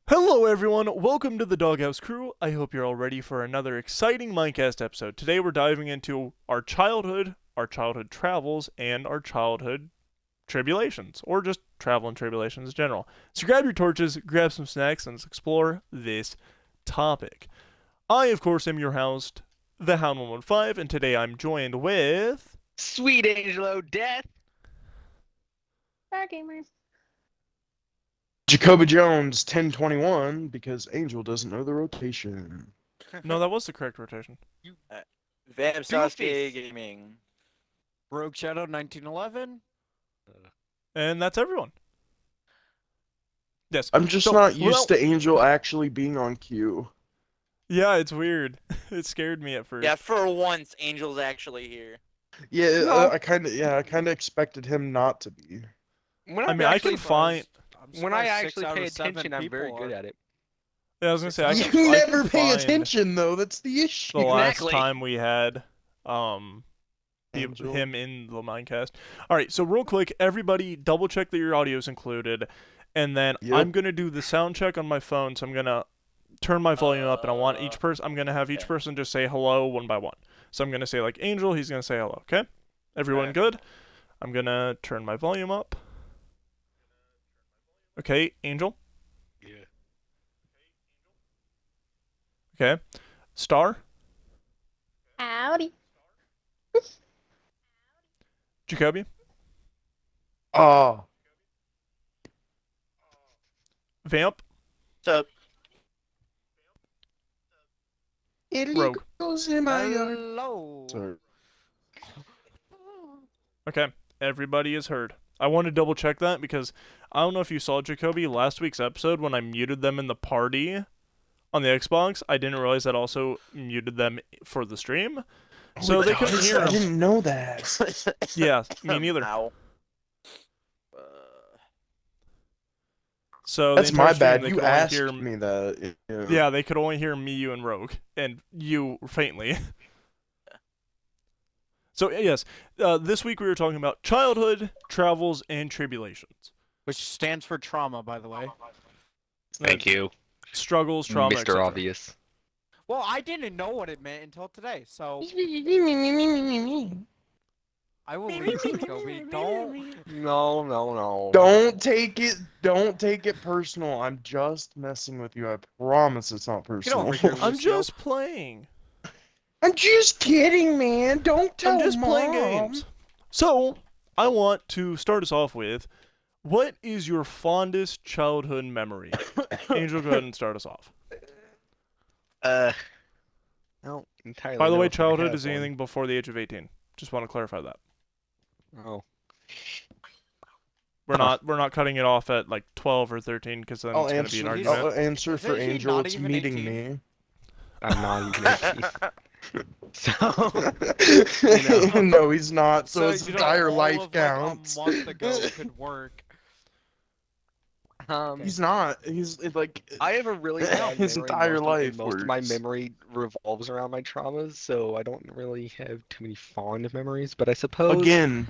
Hello everyone, welcome to the Doghouse Crew. I hope you're all ready for another exciting Minecast episode. Today we're diving into our childhood travels, and our childhood tribulations, or just travel and tribulations in general. So grab your torches, grab some snacks, and let's explore this topic. I, of course, am your host, the Hound 115, and today I'm joined with... Sweet Angelo Death. Star Gamers. Jacoby Jones, 1021, because Angel doesn't know the rotation. No, that was the correct rotation. Vamp Sasuke Gaming. Rogue Shadow 1911. And that's everyone. Yes. I'm just not used to Angel actually being on cue. Yeah, it's weird. It scared me at first. Yeah, for once, Angel's actually here. Yeah, No. I kind of expected him not to be. I mean, I can find... When I actually pay attention, I'm very good at it. Yeah, I was gonna say, I You can never pay find attention though. That's the issue. the last Exactly. time we had Angel. him in the Minecast. All right, so real quick, everybody, double check that your audio is included, and then Yep. I'm gonna do the sound check on my phone. So I'm gonna turn my volume up, and I want each person. I'm gonna have each person just say hello one by one. So I'm gonna say like Angel, he's gonna say hello. Okay, everyone good? I'm gonna turn my volume up. Okay, Angel. Yeah. Okay, Star. Howdy. Jacoby. Oh, Vamp. What's up? Rogue. goes in my yard. Hello. Sorry. Okay, everybody is heard. I want to double check that because I don't know if you saw, Jacoby, last week's episode when I muted them in the party on the Xbox. I didn't realize that also muted them for the stream. So they couldn't hear I him. didn't know that. Yeah, me neither. Ow. So That's the entire my stream, bad. they You could only asked hear... me that. Yeah, they could only hear me, you, and Rogue, and you faintly. So yes, this week we were talking about childhood travels and tribulations. Which stands for trauma, by the way. Thank you, Struggles, trauma, Mr. etc. Obvious. Well, I didn't know what it meant until today, so I will leave you, Kobe. Don't. No. Don't take it personal. I'm just messing with you. I promise it's not personal. over here, I'm Lucio. just playing. I'm just kidding, man. Don't tell I'm just playing Mom. games. So, I want to start us off with, what is your fondest childhood memory? Angel, go ahead and start us off. I don't entirely. By the know way, if I childhood have is one. anything before the age of 18. Just want to clarify that. Oh. We're not cutting it off at like 12 or 13 because then I'll it's going to be an answer. argument. I'll answer Isn't for he Angel. not It's even meeting 18? me. I'm not even 18. So. No, he's not. So his you know, entire all life of, counts. Like, a month ago could work. He's not. He's like. I have a really bad His memory. entire Most of- life Most of my works. memory revolves around my traumas, so I don't really have too many fond memories. But I suppose Again,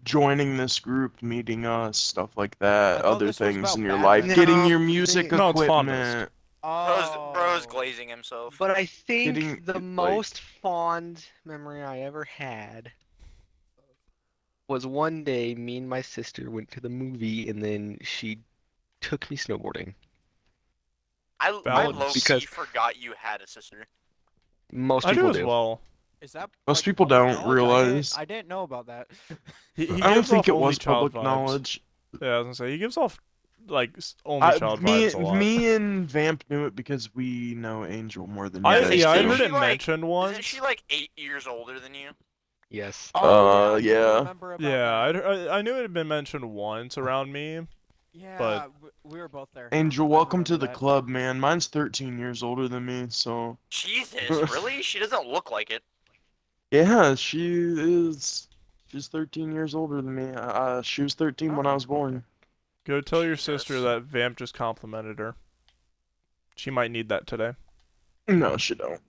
joining this group, meeting us, stuff like I that, thought other this was things about in your bad life, memories. getting your music No, it's equipment. Bro's glazing himself. But I think Getting, the like- most fond memory I ever had was one day me and my sister went to the movie and then she took me snowboarding. I Valid. low-key Because- forgot you had a sister. Most I do people as do. well. Is that Most like, people public don't knowledge? realize. I didn't know about that. He I don't gives think off it only was child public vibes. knowledge. Yeah, I was gonna say he gives off like only child me, vibes a lot. me and Vamp knew it because we know Angel more than you I guys yeah, I do. heard it Like, mentioned once. Isn't she like 8 years older than you? Yes. Oh, Uh, I do yeah. remember about Yeah, that. I knew it had been mentioned once around me. Yeah, but- we were both there. Angel, I welcome to remember the that. club, man. Mine's 13 years older than me, so Jesus, really? She doesn't look like it. yeah, she is. She's 13 years older than me. She was 13 when I Oh, was born. Go tell your Jesus. sister that Vamp just complimented her. She might need that today. No, she don't.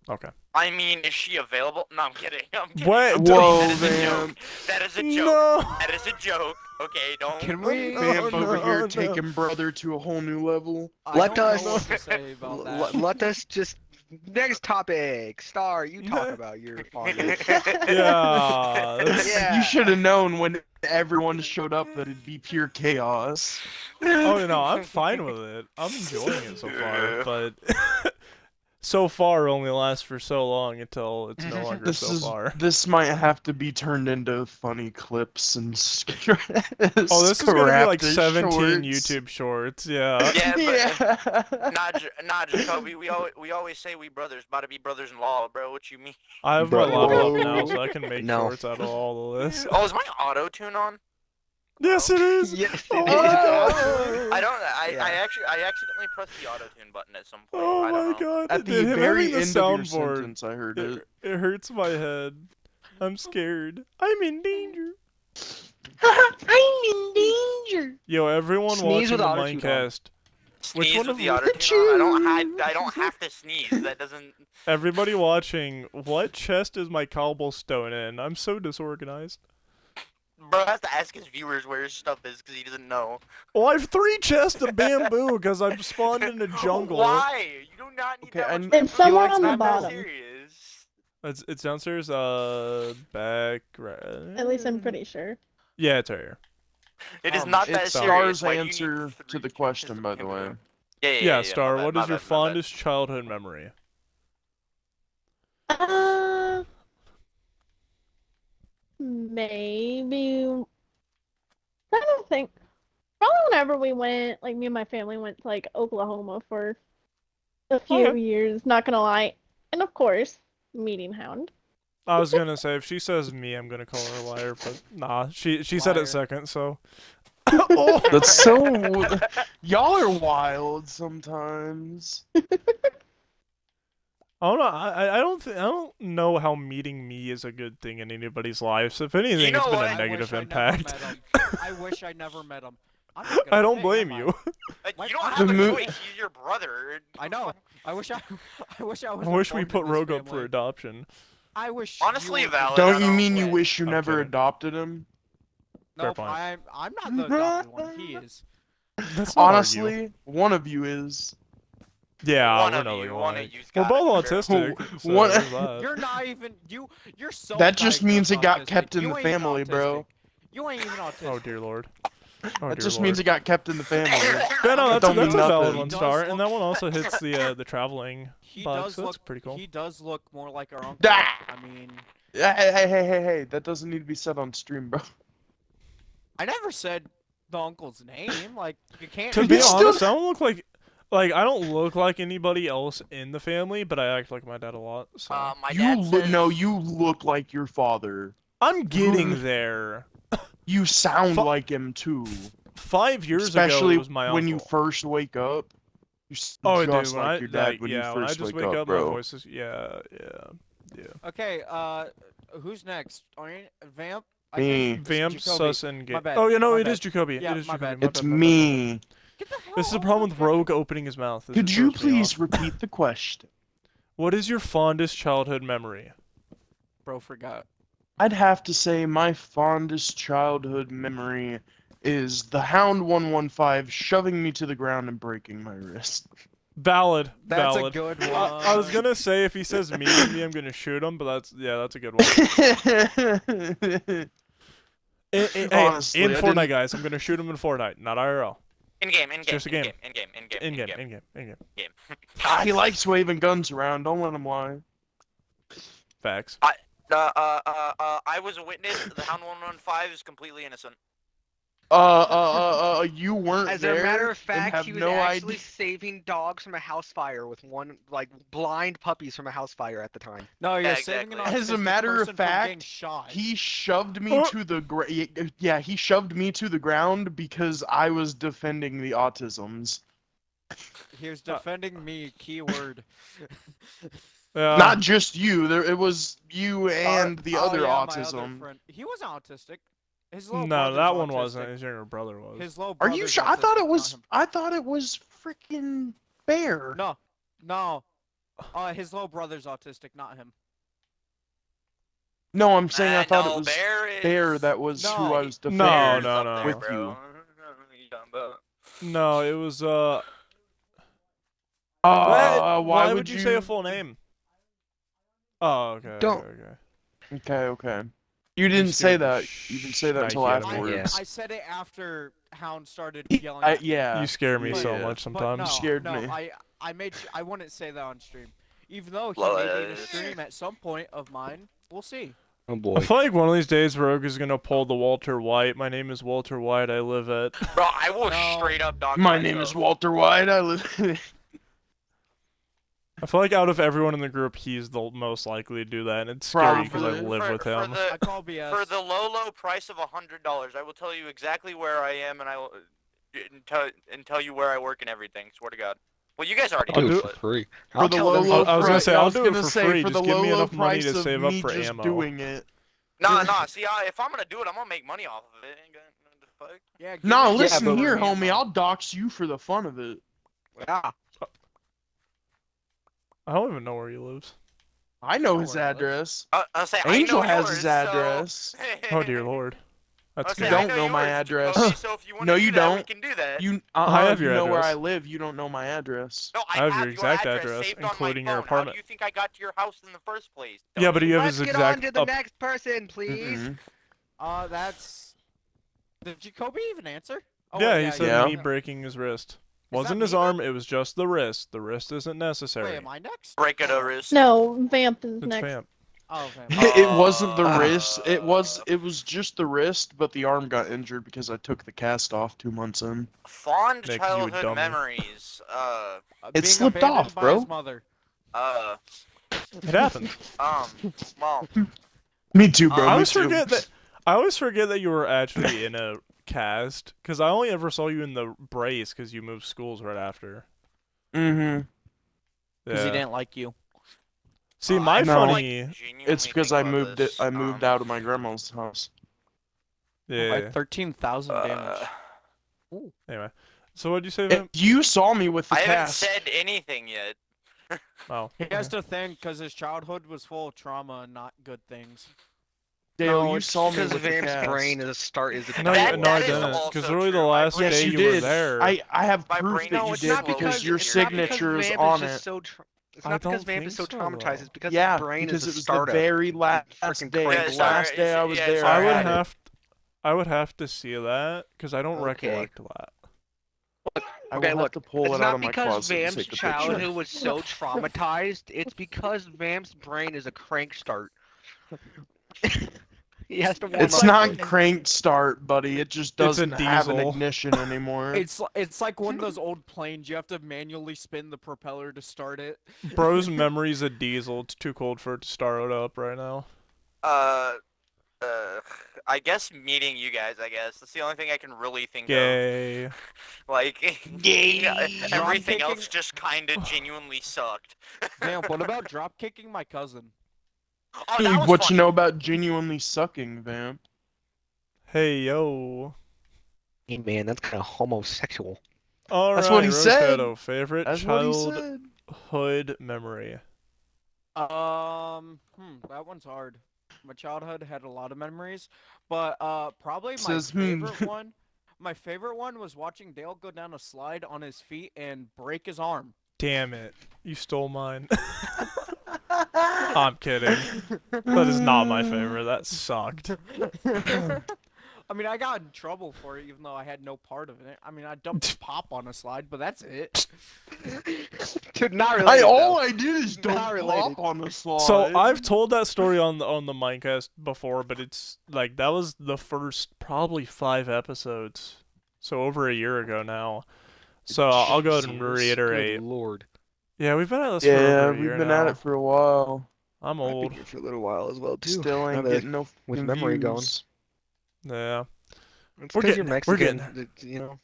Okay. I mean, is she available? No, I'm kidding. I'm kidding. What? I'm Whoa, kidding. That is a joke. Vamp. That is a joke. No. That is a joke. Okay, don't. Can we? Vamp over here no. taking brother to a whole new level. I Let don't us- know what to say about that. Let us just next topic. Star, you talk about your fondest. Yeah. that's- Yeah. You should have known when everyone showed up that it'd be pure chaos. Oh no, I'm fine with it. I'm enjoying it so far, but so far only lasts for so long until it's no longer so far. This might have to be turned into funny clips and Oh, this is gonna be like scrapped 17 shorts. YouTube shorts. Yeah. Yeah, but Yeah. nah, Jacoby. We always say we brothers, about to be brothers-in-law, bro. What you mean? I have my level up Bro. now, so I can make No. shorts out of all of this. Oh, is my auto tune on? Yes, it is. Yes, Oh it my is. God. I don't. I Yeah. accidentally pressed the auto tune button at some point. Oh I don't my know. God. At the Dude, him very having the end of your soundboard, sentence, I heard it. it hurts my head. I'm scared. I'm in danger. I'm in danger. Yo, everyone Sneeze watching with the auto-tune on. Which Sneeze one with of the you- auto tune on. I don't have to sneeze. That doesn't. Everybody watching, what chest is my cobblestone in? I'm so disorganized. Bro has to ask his viewers where his stuff is because he doesn't know. Well, I have 3 chests of bamboo because I'm spawned in a jungle. Why? You do not need Okay, that and- much It's bamboo. somewhere It's on the not that bottom. serious. It's downstairs, back right. At least I'm pretty sure. Yeah, it's right here. It is Um, not that it's serious. Star's Why do you need answer to 3 the chests question, of by the bamboo? way. Yeah, Star, my what bad, is your my bad. fondest childhood memory? Maybe. I don't think. Probably whenever we went, like me and my family went to like Oklahoma for a few Okay. years. Not gonna lie, and of course, meeting Hound. I was gonna say, if she says me, I'm gonna call her a liar, but nah, she said Liar. it second, so. Oh! That's so. Y'all are wild sometimes. I don't know. I don't know how meeting me is a good thing in anybody's lives. If anything, You know it's been what? a I negative wish impact. I never met him. I wish I never met him. I'm not gonna I don't say, blame am I? you. Like, You don't I'm have a The mo- choice. He's your brother. I know. I wish I was. I wish we born put in this Rogue up for family. adoption. I wish. Honestly, you were- valid. I Don't you don't mean you blame- wish you I'm never kidding. adopted him? Fair Nope, point. I'm not the adopted one. He is. Let's not argue. Honestly, one of you is. Yeah, One we're of not you, looking one alike. of you's We're got both it, sure. autistic. So One- there's that. You're not even You're so. That just means it got kept in you the ain't family, bro. autistic. You ain't even autistic. Oh dear lord. Oh, That dear just lord. means it got kept in the family. Yeah, no, don't that's a mean valid nothing. one, He Star, does and that one also hits the traveling He box. does So that's look pretty cool. He does look more like our uncle. Ah! I mean, Hey, that doesn't need to be said on stream, bro. I never said the uncle's name. Like you can't. To You be still- honest, I don't look like I don't look like anybody else in the family, but I act like my dad a lot. So My You dad look says, no, you look like your father. I'm getting there. You sound Fu- like him too. 5 years Especially ago was my when you uncle. first wake up. You Oh, sound dude, just when like I your dad like, when yeah, you when I first just wake wake up, my bro. voice is yeah. Okay. Who's next? Vamp. I Me. think it's Vamp, Jacoby. Sus, and My Get. bad, Oh yeah, no, my it bad. is Jacoby. Yeah, it is my Jacoby. bad. My It's bad, my bad. me. Get the hell This is the over problem with fucking- Rogue opening his mouth. This Could is you throws me please off. repeat the question? What is your fondest childhood memory? Bro, forgot. I'd have to say my fondest childhood memory is the Hound 115 shoving me to the ground and breaking my wrist. Valid. That's valid. a good one. I was gonna say if he says me to me, I'm gonna shoot him, but that's a good one. Hey, Honestly, in I Fortnite, didn't- guys, I'm gonna shoot him in Fortnite, not IRL. in game, just a game. in game. In game. He likes waving guns around. Don't let him lie. Facts. I was a witness. The Hound 115 is completely innocent. You weren't As there. a matter of and fact, have he was no actually idea. saving dogs from a house fire with one, like, blind puppies from a house fire at the time. No, you're Yeah, saving exactly. an As a autistic matter of person from getting fact, shot. He shoved me to the he shoved me to the ground because I was defending the autisms. He was defending me. Keyword. Not just you. It was you and the Oh, other yeah, my autism. friend. He wasn't autistic. His little no, brother's that one autistic. wasn't. His younger brother was. His little Are you brother's sure? I thought autistic, it not was. him. I thought it was freaking Bear. No. His little brother's autistic, not him. No, I'm saying I thought no, it was Bear is... Bear that was who No, I was defending. No, Bear's no, up no. there, With bro. you. What are you talking about? No, it was What? Why Why would you say a full name? Oh, okay, Don't. okay. Okay. You didn't say scared the that. You didn't say that shnikey until out of me. afterwards. I said it after Hound started yelling at me. Yeah. You scare me yeah, so yeah. much But sometimes. no, scared no, me. I wouldn't say that on stream. Even though he Well, may be in a stream at some point of mine, we'll see. Oh I boy. feel like one of these days Rogue is gonna pull the Walter White. My name is Walter White. I live at. Bro, I will No. straight up dog My name is Walter White. I live. I feel like out of everyone in the group, he's the most likely to do that, and it's scary because I Probably. live with him. I call BS. For the low price of $100, I will tell you exactly where I am, and I will tell you where I work and everything. Swear to God. Well, you guys already I'll know, do it but for free. For I'll the tell low, them. low I was gonna price- say, I I'll was do it gonna for say, free, For just the give me low, enough low money to price of save up me for just ammo. doing it. Nah. See, if I'm gonna do it, I'm gonna make money off of it. Ain't got nothing to fuck. Yeah, give No, me- listen but here, give me homie. ammo. I'll dox you for the fun of it. Yeah. I don't even know where he lives. I know Know his where I live. address. I'll say Angel I know has yours, his address. So... Oh dear lord. That's I'll say, good. I don't know my yours, address. Jacoby, so if you wanna No, do you that, we don't. can do that. You, I have you your know where I address. live. You don't know my address. No, I have your your exact address address, saved including on your my phone. How apartment. do you think I got to your house in the first place? Yeah, but do you have Let's his get on exact to the up? next person, please. Mm-mm. That's. Did Jacoby even answer? Oh, Yeah, wait, he said Yeah. me breaking his wrist. that Wasn't his me then? arm, it was just the wrist. The wrist isn't Wait, necessary. am I next? Break it Oh, a wrist. No, Vamp is It's next. Vamp. Oh, okay. It wasn't the Uh, wrist. It was just the wrist, but the arm got injured because I took the cast off 2 months in. Fond Nick, you childhood dummy. memories. It Being slipped abandoned off, by bro. his mother. It happened. Well, Me too, bro. I I me always too. forget that you were actually in a cast, because I only ever saw you in the brace because you moved schools right after. Mm-hmm. Because he Yeah. didn't like you. See, my No. funny. It's because I moved it. I moved out of my grandma's house. Yeah. Like 13,000 damage. Anyway. So what'd you say, If Vamp? you saw me with the I haven't cast. said anything yet. Oh. He has to think because his childhood was full of trauma and not good things. Dale, No, you it's saw me because with the Vamp's cast. brain is a start. Is a No, That- no, I that is didn't. also Because literally the true. last My Yes, day brain- you you were did. there. I have My proof brain that is you No, it's did not slowly because because your it's not because signature is Vamp on just it. so it's I not because don't Vamp is so think so, traumatized. though. It's because Yeah, his brain because is it a was startup. the very last freaking day. crank. The Yeah, last sorry, day I was yeah, there, sorry, I I would had it. I would have to see that because I don't Okay. recollect that. I Okay, will look, have to pull it's it out not of my because closet and Vamp's take a childhood picture. was so traumatized. It's because Vamp's brain is a crank start. He has to warm It's up. not first. crank start, buddy. It just It's a doesn't have an diesel. ignition anymore. It's like one of those old planes. You have to manually spin the propeller to start it. Bro's memory's a diesel. It's too cold for it to start up right now. I guess meeting you guys. I guess that's the only thing I can really think Gay. of. Like, Yay! everything Drum else kicking- just kind of genuinely sucked. Vamp, what about drop kicking my cousin? Oh, that was What funny. you know about genuinely sucking, Vamp? Hey yo. Hey man, that's kind of homosexual. All That's right, what he Rose said. Pedo, favorite That's what he childhood said. memory. That one's hard. My childhood had a lot of memories, but probably my Says, favorite one. My favorite one was watching Dale go down a slide on his feet and break his arm. Damn it. You stole mine. I'm kidding. That is not my favorite. That sucked. I mean, I got in trouble for it, even though I had no part of it. I mean, I dumped pop on a slide, but that's it. Dude, not related. All though. I did is Not don't related. pop on the slide. So I've told that story on the Minecast before, but it's like that was the first probably 5 episodes. So over a year ago now. So I'll go ahead and Jesus, reiterate. Good Lord. Yeah, we've been at this for Yeah, over a year we've been now. at it for a while. I'm I've been old. here for a little while as well too. Still ain't Now that- getting no with fucking memory going. views. Yeah. It's We're 'cause you're getting there, we're Mexican. getting You know.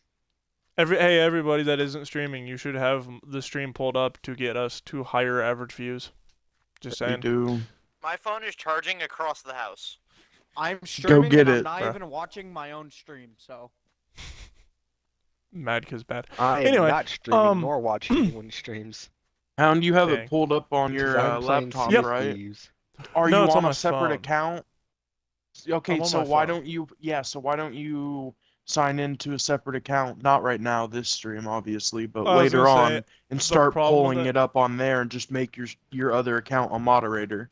Hey, everybody that isn't streaming, you should have the stream pulled up to get us to higher average views. Just We saying. do. My phone is charging across the house. I'm streaming get and I'm it, not bruh. even watching my own stream, so. Mad 'cause bad. I am Anyway, not streaming nor watching anyone streams. Hound, you have Dang. it pulled up on 'Cause your I'm playing laptop, Sea of right? Thieves. Are No, you it's on on my a separate phone. account? Okay, I'm on so my why phone. don't you? Yeah, so why don't you sign into a separate account? Not right now, this stream, obviously, but I was later gonna say on, and the start problem with pulling it. it up on there, and just make your other account a moderator.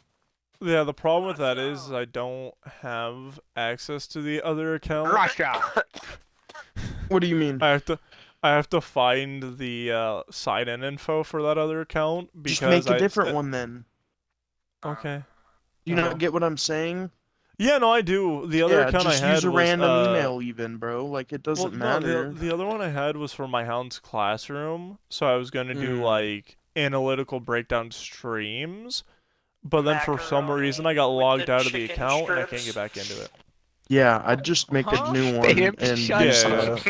Yeah, the problem with that is I don't have access to the other account. Russia. What do you mean? I have to find the sign-in info for that other account Just because make a different one then. Okay. Do you not get what I'm saying? Yeah, no, I do. The other Yeah, account I just had use a was random email even, bro. Like it well, doesn't no, matter. the other one I had was for my hound's classroom, so I was gonna do Mm. like analytical breakdown streams, but then for some Macaroni reason I got with logged the out of the chicken account and I can't strips. get back into it. Yeah, I'd just make a Huh? new one Bam, and shut do Yeah, stuff.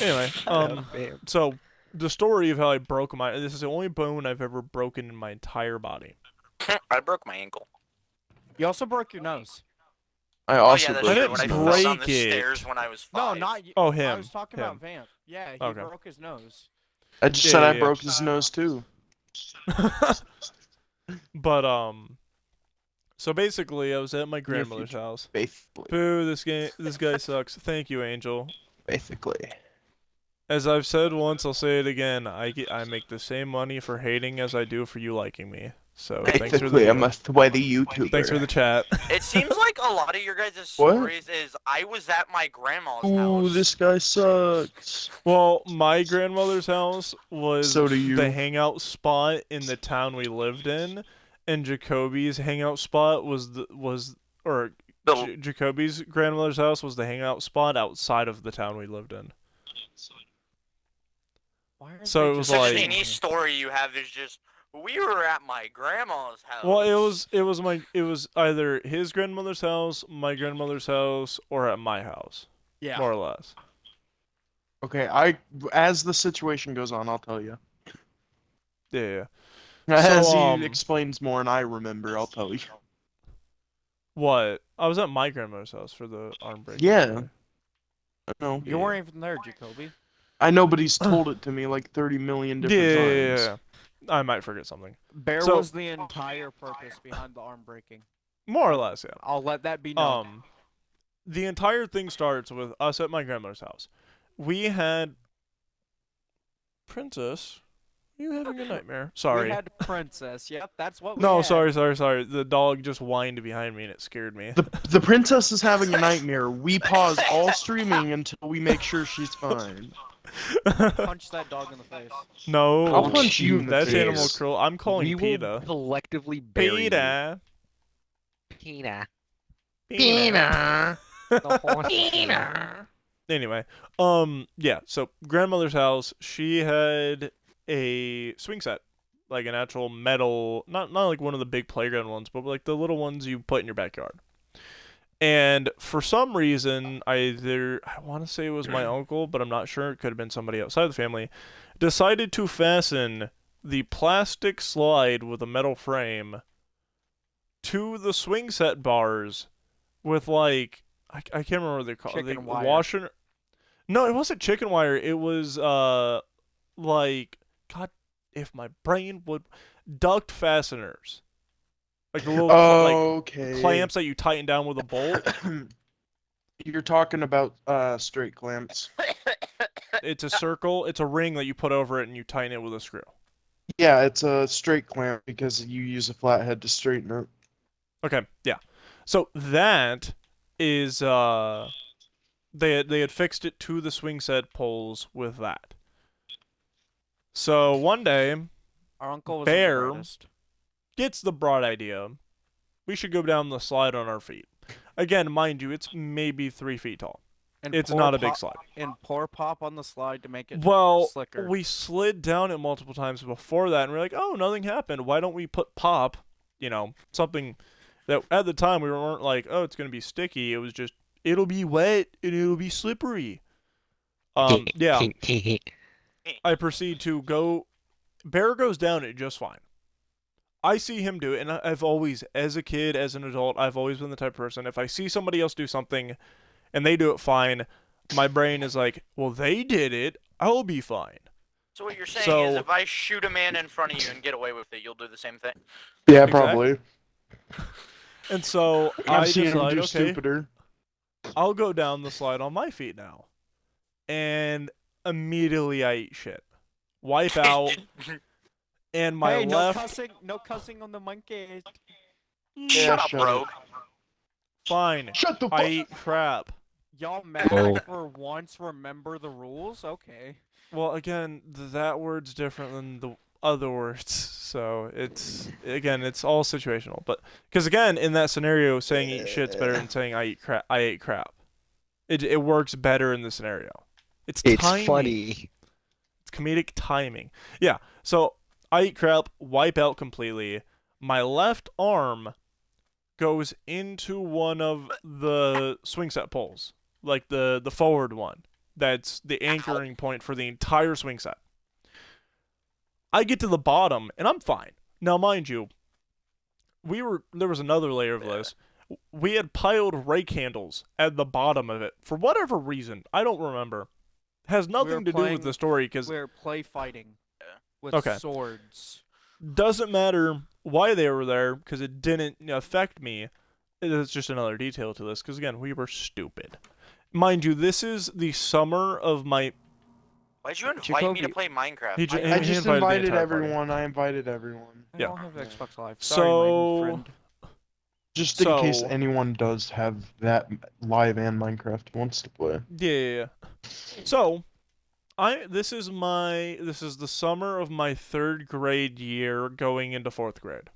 Anyway, Shut up, bam. so the story of how I broke this is the only bone I've ever broken in my entire body. I broke my ankle. You also broke your nose. I Oh also yeah, that's I broke true. didn't When his I nose. fell down the break it. stairs when I was No, 5. not you. Oh, I him. was talking Him. about Vamp. Yeah, he Okay. broke his nose. I just Yeah, said yeah, I yeah. broke his nose too. But so basically I was at my Near grandmother's future. house. Basically. Boo, this guy sucks. Thank you, Angel. Basically. As I've said once, I'll say it again. I make the same money for hating as I do for you liking me. So thanks for Basically, the I'm a sweaty YouTuber. thanks for the chat. It seems like a lot of your guys' What? stories is I was at my grandma's Ooh, house. this guy sucks. Well, my grandmother's house was So do you. the hangout spot in the town we lived in, and Jacoby's hangout spot The- Jacoby's grandmother's house was the hangout spot outside of the town we lived in. Why are So they it was just so like- just any story you have is just we were at my grandma's house. Well, it was either his grandmother's house, my grandmother's house, or at my house, Yeah. more or less. Okay, as the situation goes on, I'll tell you. Yeah. As So, he explains more and I remember, I'll tell you. What? I was at my grandmother's house for the arm break. Yeah. No. You weren't even there, Jacoby. I know, but he's told it to me like 30 million different times. Yeah. I might forget something. Bear So- was the entire purpose behind the arm breaking. More or less, yeah. I'll let that be known. The entire thing starts with us at my grandmother's house. We had Princess. Are you having a nightmare? Sorry. We had Princess. Yep, that's what we No, had. sorry. The dog just whined behind me and it scared me. The princess is having a nightmare. We pause all streaming until we make sure she's fine. Punch that dog in the face. No. I'll punch you in the That's face. animal cruel. I'm calling We will PETA. collectively bury you. PETA. Pina. PETA. The horse Pina. Anyway, yeah. So grandmother's house. She had a swing set, like an actual metal, not like one of the big playground ones, but like the little ones you put in your backyard. And for some reason, I want to say it was my uncle, but I'm not sure. It could have been somebody outside the family. Decided to fasten the plastic slide with a metal frame to the swing set bars with like I can't remember what they're called. Chicken wire. Washer. No, it wasn't chicken wire. It was like God, if my brain would duct fasteners. Like the little Okay. clamps that you tighten down with a bolt. You're talking about straight clamps. It's a circle. It's a ring that you put over it and you tighten it with a screw. Yeah, it's a straight clamp because you use a flathead to straighten it. Okay, yeah. So that is they had fixed it to the swing set poles with that. So one day Our uncle was Bear. the greatest. gets the broad idea. We should go down the slide on our feet. Again, mind you, it's maybe 3 feet tall. And It's pour not a big pop- slide. And pour pop on the slide to make it Well, slicker. we slid down it multiple times before that, and we're like, oh, nothing happened. Why don't we put pop, something that at the time we weren't like, oh, it's going to be sticky. It was just, it'll be wet and it'll be slippery. Yeah, I proceed to go. Bear goes down it just fine. I see him do it, and I've always, as a kid, as an adult, I've always been the type of person, if I see somebody else do something and they do it fine, my brain is like, well, they did it, I'll be fine. So what you're saying So- is if I shoot a man in front of you and get away with it, you'll do the same thing? Yeah, Exactly. probably. And so I I've seen him decide, do okay, stupider. I'll go down the slide on my feet now. And immediately I eat shit. Wipe out, and my Hey, left. no cussing on the Minecast. Shut up, shut rogue. Fine. Shut the fuck. I eat crap. Y'all mad Oh. for once remember the rules? Okay. Well, again, that word's different than the other words, so it's all situational. But because again, in that scenario, saying eat shit's better than saying I eat crap. I ate crap. It works better in the scenario. It's timing. funny. It's comedic timing. Yeah. So I eat crap, wipe out completely. My left arm goes into one of the swing set poles, like the forward one. That's the anchoring point for the entire swing set. I get to the bottom and I'm fine. Now, mind you, there was another layer of this. We had piled rake handles at the bottom of it for whatever reason. I don't remember. Has nothing to do with the story because We're play fighting with Okay. swords. doesn't matter why they were there because it didn't affect me. It's just another detail to this because again, we were stupid. Mind you, this is the summer of my. Why'd you invite Jacoby- me to play Minecraft? He j- I he just invited the invited entire party. everyone. I invited everyone. I Yeah. don't have Xbox Live. So- Sorry, my friend. Just in case So- anyone does have that live and Minecraft wants to play. Yeah. So, this is the summer of my 3rd grade year going into 4th grade.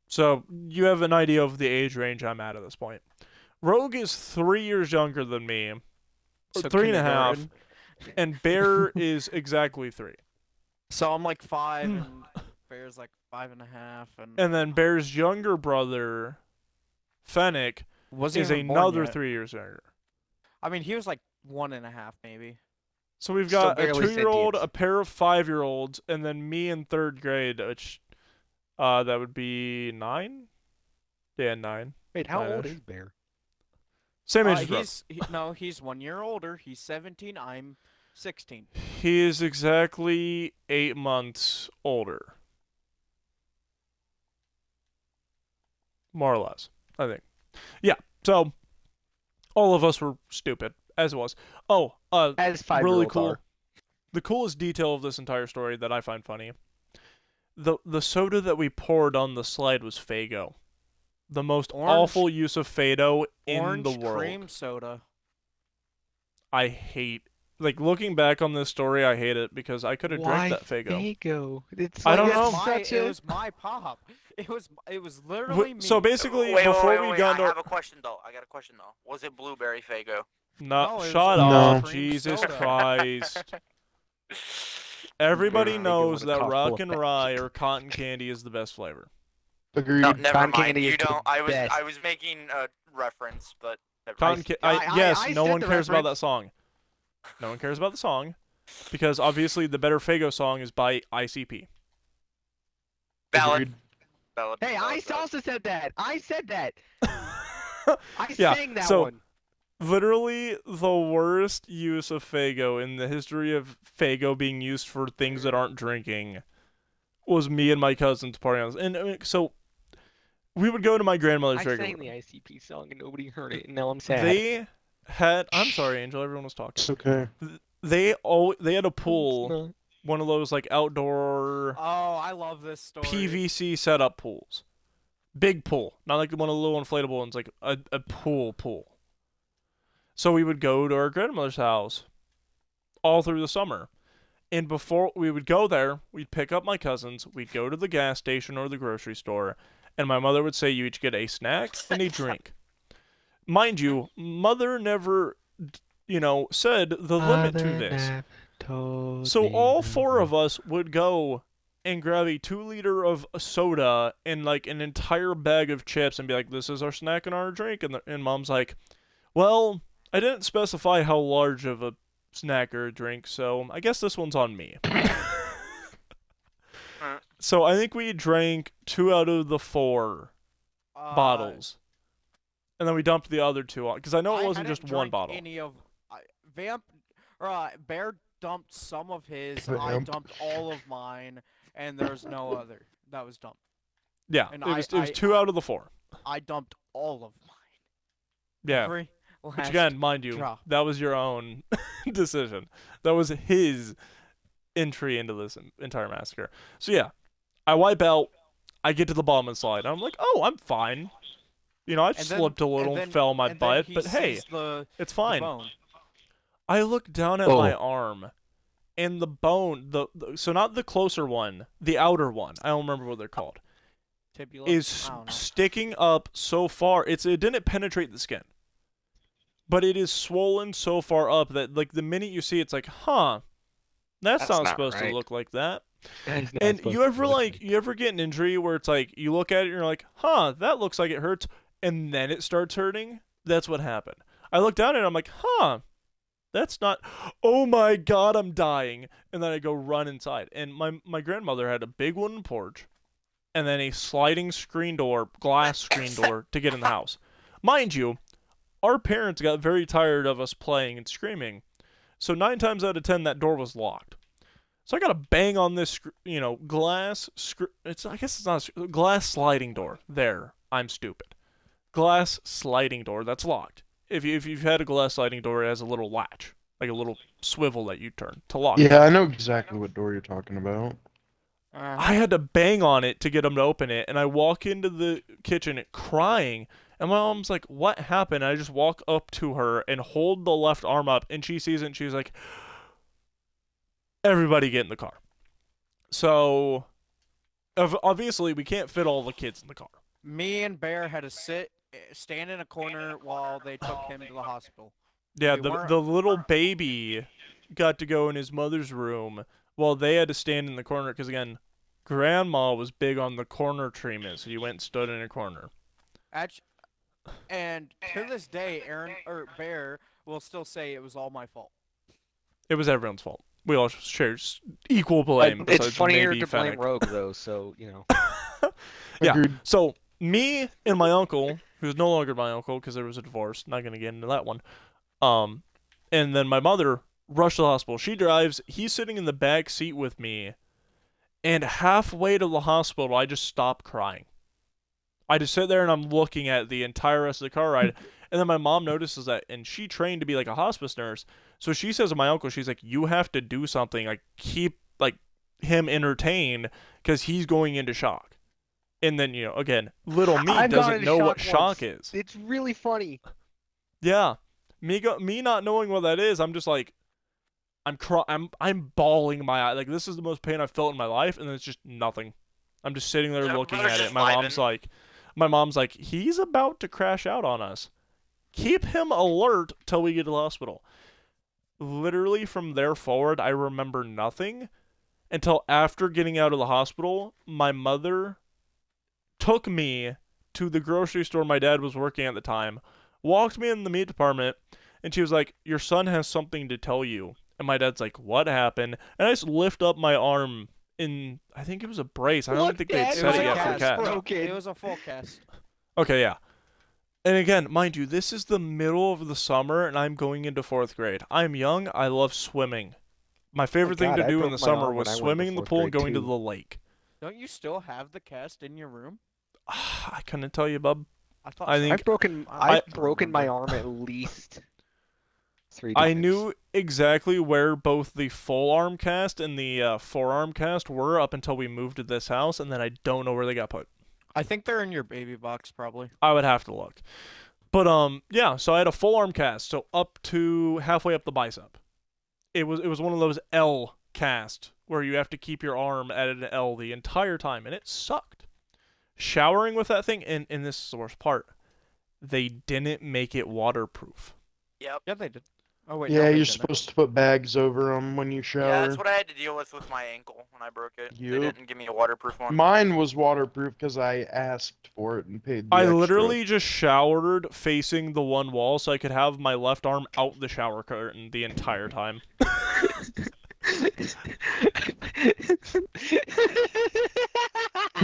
So, you have an idea of the age range I'm at this point. Rogue is 3 years younger than me, or So 3.5, kindergarten. and Bear is exactly 3. So I'm like 5 and Bear's like 5.5 And then Bear's younger brother, Fennec, wasn't is even born another yet. 3 years younger. I mean, he was like 1.5 maybe. So we've Still got a barely 2-year-old, sentient. a pair of 5-year-olds, and then me in 3rd grade, which that would be 9? Yeah, 9. Wait, how old Nine-ish. is Bear? Same age as Rogue. No, he's 1 year older. He's 17. I'm 16. He is exactly 8 months older. More or less, I think. Yeah, so all of us were stupid, as it was. Oh, As really 5-year-olds cool. are. The coolest detail of this entire story that I find funny. The soda that we poured on the slide was Faygo. The most Orange- awful use of Faygo in Orange the world. cream soda. I hate, like, looking back on this story, I hate it because I could have drank that Faygo. Faygo? It's I like don't it's know. Such It a... was my pop. It was literally me. So basically, Wait, before wait, we wait, got I into have a question though. I got a question though. Was it blueberry Faygo? no, No, it was shut No. up, cream Jesus soda. Christ. Everybody Faygo knows with a that cough rock full and of rye fat. or cotton candy is the best flavor. Agreed. No, never Cotton mind. candy You is the don't. best. I was making a reference, but never Cotton mind. yes, I no said one the cares about that reference. song. No one cares about the song because obviously the better Faygo song is by ICP. Valid. Agreed. Valid. Hey, I valid. also said that. I said that. I Yeah, sang that so- one. Literally the worst use of Faygo in the history of Faygo being used for things that aren't drinking was me and my cousins partying on this. And I mean, so we would go to my grandmother's I sang regularly. the ICP song and nobody heard it, and now I'm sad. They had. I'm sorry, Angel. Everyone was talking. It's okay. They had a It's pool, not. one of those like outdoor Oh, I love this story. PVC setup pools, big pool, not like one of the little inflatable ones, like a pool. So we would go to our grandmother's house all through the summer. And before we would go there, we'd pick up my cousins, we'd go to the gas station or the grocery store, and my mother would say you each get a snack and a drink. Mind you, mother never, said the limit to this. So all 4 of us would go and grab a 2-liter of soda and like an entire bag of chips and be like, this is our snack and our drink. And mom's like, well, I didn't specify how large of a snack or a drink, so I guess this one's on me. So I think we drank 2 out of the 4 bottles. And then we dumped the other 2 on, because I know it wasn't hadn't just one drank bottle. Any of Bear dumped some of his. I Vamp. dumped all of mine, and there's no other that was dumped. Yeah, And it was 2 out of the 4. I dumped all of mine. Yeah. Every Which last again, mind you, drop. that was your own decision. That was his entry into this entire massacre. So yeah, I wipe out. I get to the bottom of the slide. And I'm like, oh, I'm fine. You know, I And then- slipped a little and then- fell on my and then butt, he but hey, sees the it's fine. bone. I look down at Oh. my arm, and the bone, so not the closer one, the outer one. I don't remember what they're called. Tibula? Is I don't know. sticking up so far. It didn't penetrate the skin, but it is swollen so far up that like the minute you see it, it's like, huh, that's not supposed to right. look like that. That's not And supposed you to ever look like you ever get an injury where it's like you look at it and you're like, huh, that looks like it hurts, and then it starts hurting? That's what happened. I look down at it, I'm like, huh, that's not. Oh my god, I'm dying. And then I go run inside. And my grandmother had a big wooden porch, and then a sliding screen door, glass screen door to get in the house. Mind you, our parents got very tired of us playing and screaming, so 9 times out of 10 that door was locked. So I gotta bang on this, glass. I guess it's not a glass sliding door. There, I'm stupid. Glass sliding door that's locked. If you've had a glass sliding door, it has a little latch, like a little swivel that you turn to lock. Yeah, I know exactly what door you're talking about. I had to bang on it to get him to open it, and I walk into the kitchen crying, and my mom's like, what happened? And I just walk up to her and hold the left arm up, and she sees it, and she's like, everybody get in the car. So, obviously, we can't fit all the kids in the car. Me and Bear had to stand in a corner while they took him to the hospital. Yeah, We the weren't- little baby got to go in his mother's room while they had to stand in the corner, because again, Grandma was big on the corner treatment, so you went and stood in a corner. And to this day, Bear will still say it was all my fault. It was everyone's fault. We all share equal blame. It's besides funnier maybe to blame Fennec. Rogue though, so you know. Yeah. Agreed. So me and my uncle, who's no longer my uncle because there was a divorce, not gonna get into that one. And then my mother rushed to the hospital. She drives. He's sitting in the back seat with me, and halfway to the hospital, I just stop crying. I just sit there and I'm looking at the entire rest of the car ride. And then my mom notices that, and she trained to be like a hospice nurse. So she says to my uncle, she's like, you have to do something, like keep like him entertained because he's going into shock. And then, again, little me I've gone doesn't into know what shock shock once. is. It's really funny. Yeah. Me not knowing what that is, I'm just like, I'm bawling my eye. Like, this is the most pain I've felt in my life, and it's just nothing. I'm just sitting there So looking brother's at it. just My mom's like, he's about to crash out on us. Keep him alert till we get to the hospital. Literally from there forward, I remember nothing until after getting out of the hospital. My mother took me to the grocery store my dad was working at the time, walked me in the meat department, and she was like, your son has something to tell you. And my dad's like, what happened? And I just lift up my arm in, I think it was a brace. I don't Look, think they'd Dad, said it my yet for the cast cat. broke. It was a full cast. Okay, yeah. And again, mind you, this is the middle of the summer, and I'm going into 4th grade. I'm young. I love swimming. My favorite thing God, to I do in broke the my summer arm was when I went swimming to in the 4th pool and grade, going to too. the lake. Don't you still have the cast in your room? I couldn't tell you, bub. I thought I so. think I've broken my arm at least 3 times. I knew exactly where both the full arm cast and the forearm cast were up until we moved to this house, and then I don't know where they got put. I think they're in your baby box, probably. I would have to look. But yeah, so I had a full arm cast, so up to halfway up the bicep. It was one of those L cast where you have to keep your arm at an L the entire time, and it sucked. Showering with that thing, and this is the worst part, they didn't make it waterproof. Yep. Yeah, they did. Oh wait. Yeah, no, they you're didn't. supposed to put bags over them when you Yeah, shower. that's what I had to deal with my ankle when I broke it. They Yup. didn't give me a waterproof one. Mine was waterproof because I asked for it and paid the I extra. literally just showered facing the one wall so I could have my left arm out the shower curtain the entire time.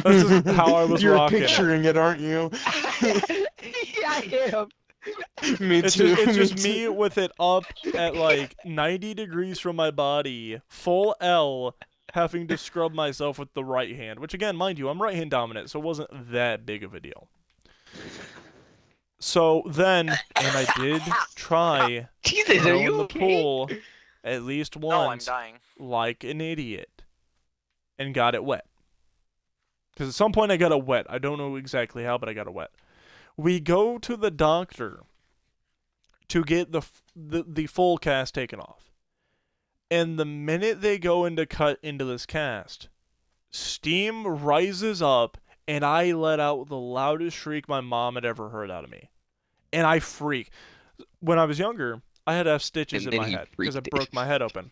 This is how I was You're rocking it. picturing it, aren't you? Yeah, I am. Me It's too. just me with it up at like 90 degrees from my body, full L, having to scrub myself with the right hand, which again, mind you, I'm right hand dominant, so it wasn't that big of a deal. So then, and I did try Jesus, to are go you in the okay? pool at least No, I'm once, dying. like an idiot, and got it wet. Because at some point I got it wet. I don't know exactly how, but I got it wet. We go to the doctor to get the full cast taken off. And the minute they go in to cut into this cast, steam rises up, and I let out the loudest shriek my mom had ever heard out of me. And I freak. When I was younger, I had to have stitches And in then my he head because I freaked. broke my head open.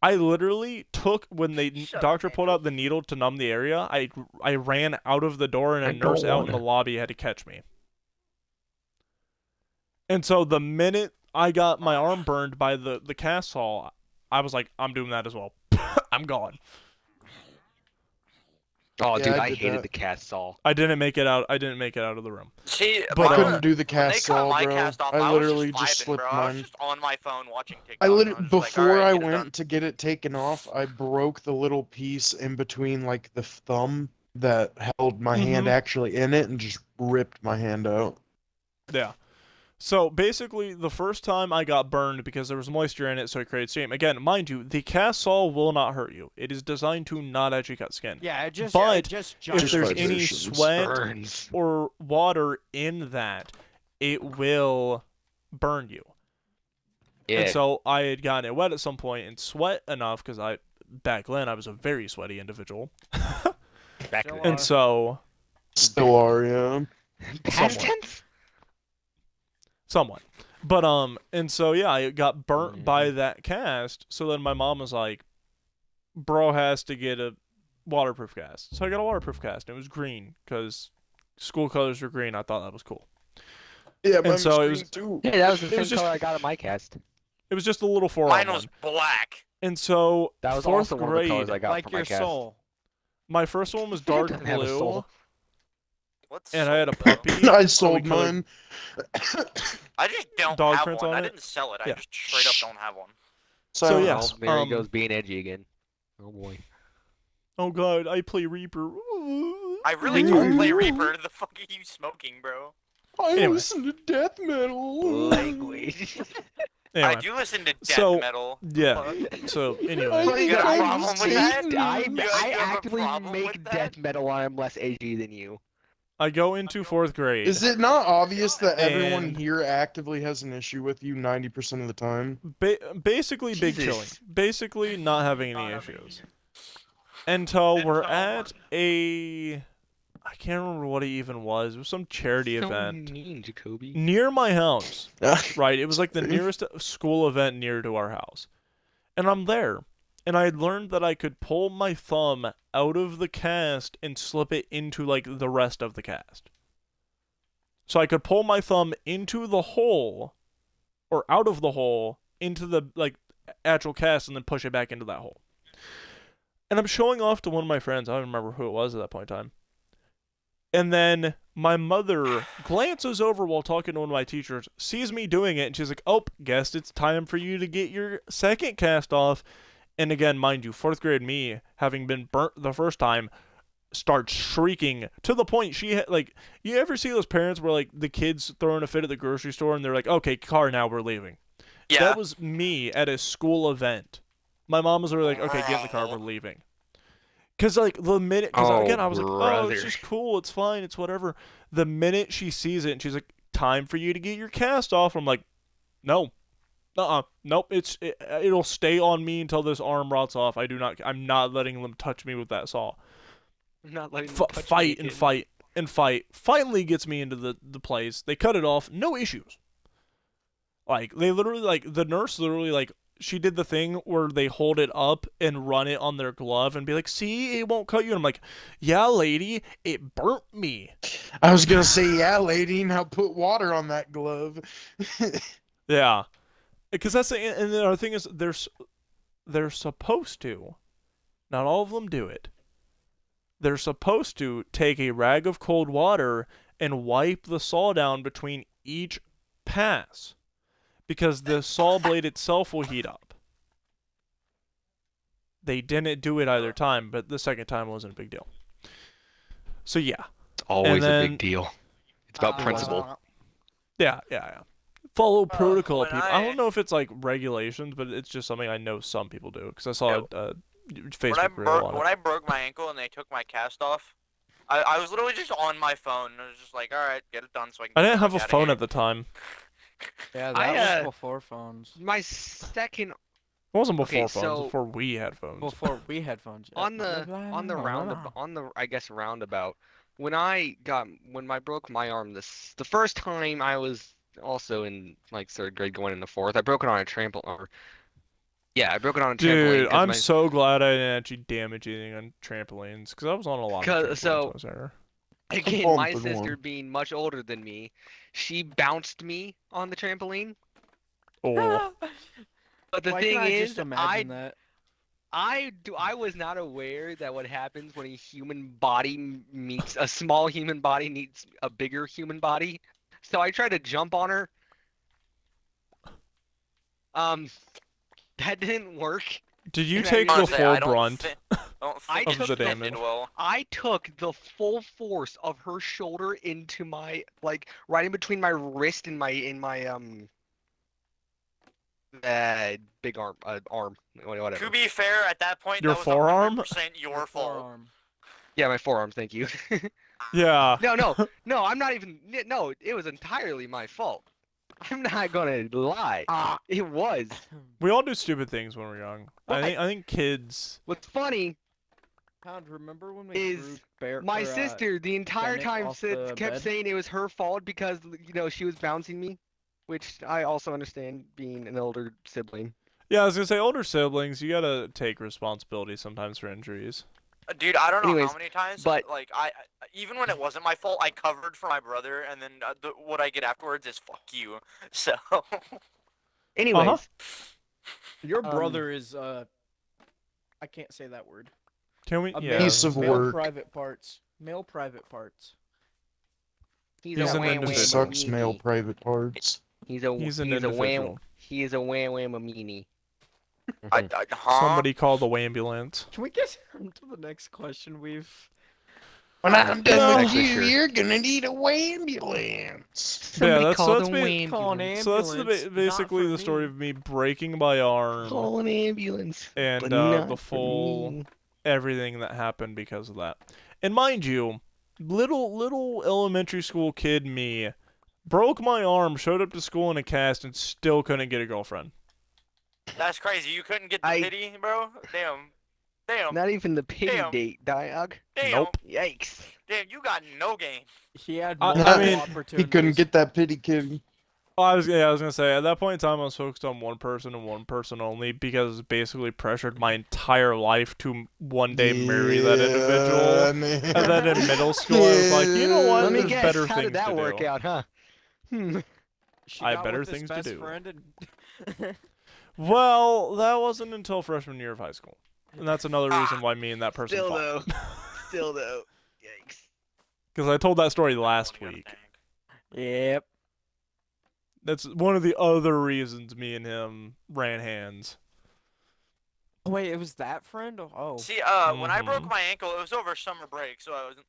I literally took, when the Shut doctor up, pulled out the needle to numb the area, I ran out of the door, and a I nurse don't out in the wanna. lobby had to catch me. And so the minute I got my arm burned by the cast saw, I was like, I'm doing that as well. I'm gone. Oh, Yeah, dude, I I did hated that. the cast saw. I didn't make it out. I didn't make it out of the room. See, But, I um, couldn't do the when they cast cut saw, my bro. cast off, I I was literally just just vibing, slipped bro. I was mine. just on my phone watching TikTok. I literally, and was just like, before "Alright, I get it done." went to get it taken off, I broke the little piece in between, like, the thumb that held my hand Mhm. actually in it and just ripped my hand out. Yeah. So basically, the first time I got burned because there was moisture in it, so it created steam. Again, mind you, the cast saw will not hurt you. It is designed to not actually cut skin. Yeah, it just But it just if jumps there's right any in. vibrations. sweat Burns. or water in that, it will burn you. Yeah. And so I had gotten it wet at some point and sweat enough because back then I was a very sweaty individual. Back Still then. And so Still are, yeah. Past somewhat. tense? Somewhat. But and so yeah, I got burnt by that cast. So then my mom was like, "Bro has to get a waterproof cast." So I got a waterproof cast. And it was green because school colors were green. I thought that was cool. Yeah, mine so it was was- green too. Yeah, that was the It same was just- color I got on my cast. It was just a little 4-on-1. Mine was black. And so That was fourth also one of the colors grade, I got Like for my your cast. soul. my first one was It dark doesn't have a blue, soul. What's and I had a soul, bro? puppy. I we sold colored- mine. I just don't Dog have prints one. on I it? didn't sell it. I Yeah. just straight up don't have one. So, yeah. Oh, there he um, goes being edgy again. Oh boy. Oh god, I play Reaper. I really don't play Reaper. The fuck are you smoking, bro? I Anyway. listen to death metal. Language. Anyway, I do listen to death So, metal. yeah. Fuck. So I anyway, You got a I'm problem with that? Satan. I You guys have a actively problem with make that? death metal when I'm less edgy than you. I go into fourth grade. Is it not obvious that everyone And- here actively has an issue with you 90% of the time? Basically big Jesus. chilling. Basically not having any issues. Until we're at a, I can't remember what it even was. It was some charity So event mean, Jacoby. near my house. Yeah. Right, it was like the nearest school event near to our house. And I'm there. And I had learned that I could pull my thumb out of the cast and slip it into like the rest of the cast. So I could pull my thumb into the hole or out of the hole into the like actual cast and then push it back into that hole. And I'm showing off to one of my friends. I don't remember who it was at that point in time. And then my mother glances over while talking to one of my teachers, sees me doing it, and she's like, "Oh, guess it's time for you to get your second cast off." And again, mind you, fourth grade me, having been burnt the first time, starts shrieking to the point like, you ever see those parents where like the kids throwing a fit at the grocery store and they're like, "Okay, car now, we're leaving." Yeah. That was me at a school event. My mom was like, "Okay, get in the car, we're leaving." Cause like the minute, Oh, again I was like, "Oh, it's brother. just cool, it's fine, it's whatever." The minute she sees it and she's like, "Time for you to get your cast off," I'm like, "No, nope. It'll stay on me until this arm rots off. I'm not letting them touch me with that saw." I'm not letting them touch Fight me and again. fight and fight. Finally gets me into the plays. They cut it off, no issues. Like they literally like the nurse literally like. She did the thing where they hold it up and run it on their glove and be like, "See, it won't cut you." And I'm like, "Yeah, lady, it burnt me." I was gonna say, yeah, lady, now put water on that glove. Yeah, because that's the and the other thing is they're supposed to. Not all of them do it. They're supposed to take a rag of cold water and wipe the saw down between each pass. Because the saw blade itself will heat up. they didn't do it either time, but the second time wasn't a big deal. So yeah. It's always a then- big deal. It's about principle. Yeah. Follow protocol, when people. I I- don't know if it's like regulations, but it's just something I know some people do because I saw a Facebook reel on it. When I broke my ankle and they took my cast off, I was literally just on my phone. I was just like, all right, get it done so I can. I get didn't the have a fuck outta phone here." at the time. Yeah, I, that was before phones. My second It wasn't before Okay, phones. so- Before we had phones. Before we had phones. on the roundabout. When I broke my arm the first time I was also in like 3rd grade going into 4th, I broke it on a trampoline. I broke it on a trampoline. Dude, 'cause I'm my- so glad I didn't actually damage anything on trampolines because I was on a lot of 'Cause- trampolines so- when I was there. Again, my bumping sister one. being much older than me, she bounced me on the trampoline. Oh, But the Why thing can't I is, just imagine that? I was not aware that what happens when a human body meets a small human body meets a bigger human body. So I tried to jump on her. That didn't work. did you And I take the Honestly, full I don't brunt? don't I think took she the did damage. well. I took the full force of her shoulder into my right in between my wrist and my big arm whatever. To be fair, at that point, Your that was forearm? 100% your fault. Forearm. Yeah, my forearm. Thank you. Yeah. No, I'm not even. No, it was entirely my fault. I'm not gonna lie. It was. We all do stupid things when we're young. Right. I think kids. What's funny, Pound, remember when we Is threw bear, my or, sister the entire Bennett time off the kept bed? saying it was her fault because she was bouncing me, which I also understand being an older sibling. Yeah, I was gonna say older siblings. You gotta take responsibility sometimes for injuries. Dude, I don't know Anyways, how many times, but- like even when it wasn't my fault, I covered for my brother, and then what I get afterwards is "fuck you." So Anyways, Your Um, brother is I can't say that word. Can we? A Yeah. Piece of male work. private parts. Male private parts. he's He's a an wham individual. wham Sucks male meanie. private parts. He's He's an a wham. individual. He is a wham wham a meanie. huh? Somebody call the ambulance. Can we get on to the next question? We've When I'm That's done with actually you, true. you're gonna need a ambulance. Somebody that's- call so that's the ba- call an ambulance. So that's ambulance. not basically for the story me. of me breaking my arm Call an ambulance. and but the not for full me. everything that happened because of that. And mind you, little elementary school kid me broke my arm, showed up to school in a cast, and still couldn't get a girlfriend. That's crazy. You couldn't get the I- pity, bro. Damn. Not even the pity Damn. date, Diog. Damn. Nope. Yikes. Damn, you got no game. he had I multiple mean, opportunities. He couldn't get that pity kitty. Oh, I was gonna say at that point in time I was focused on one person and one person only because it basically pressured my entire life to one day marry that individual. And then in middle school I was like, you know what? Let me There's guess, better how things did that to work do. out, huh? She I had got better with his things to best do. friend and Well, that wasn't until freshman year of high school, and that's another reason why me and that person Still fought. though. Still though. Yikes. Because I told that story last What do you week. think? Yep. That's one of the other reasons me and him ran hands. Oh, wait, it was that friend? Oh. See, when I broke Mhm. my ankle, it was over summer break, so I wasn't.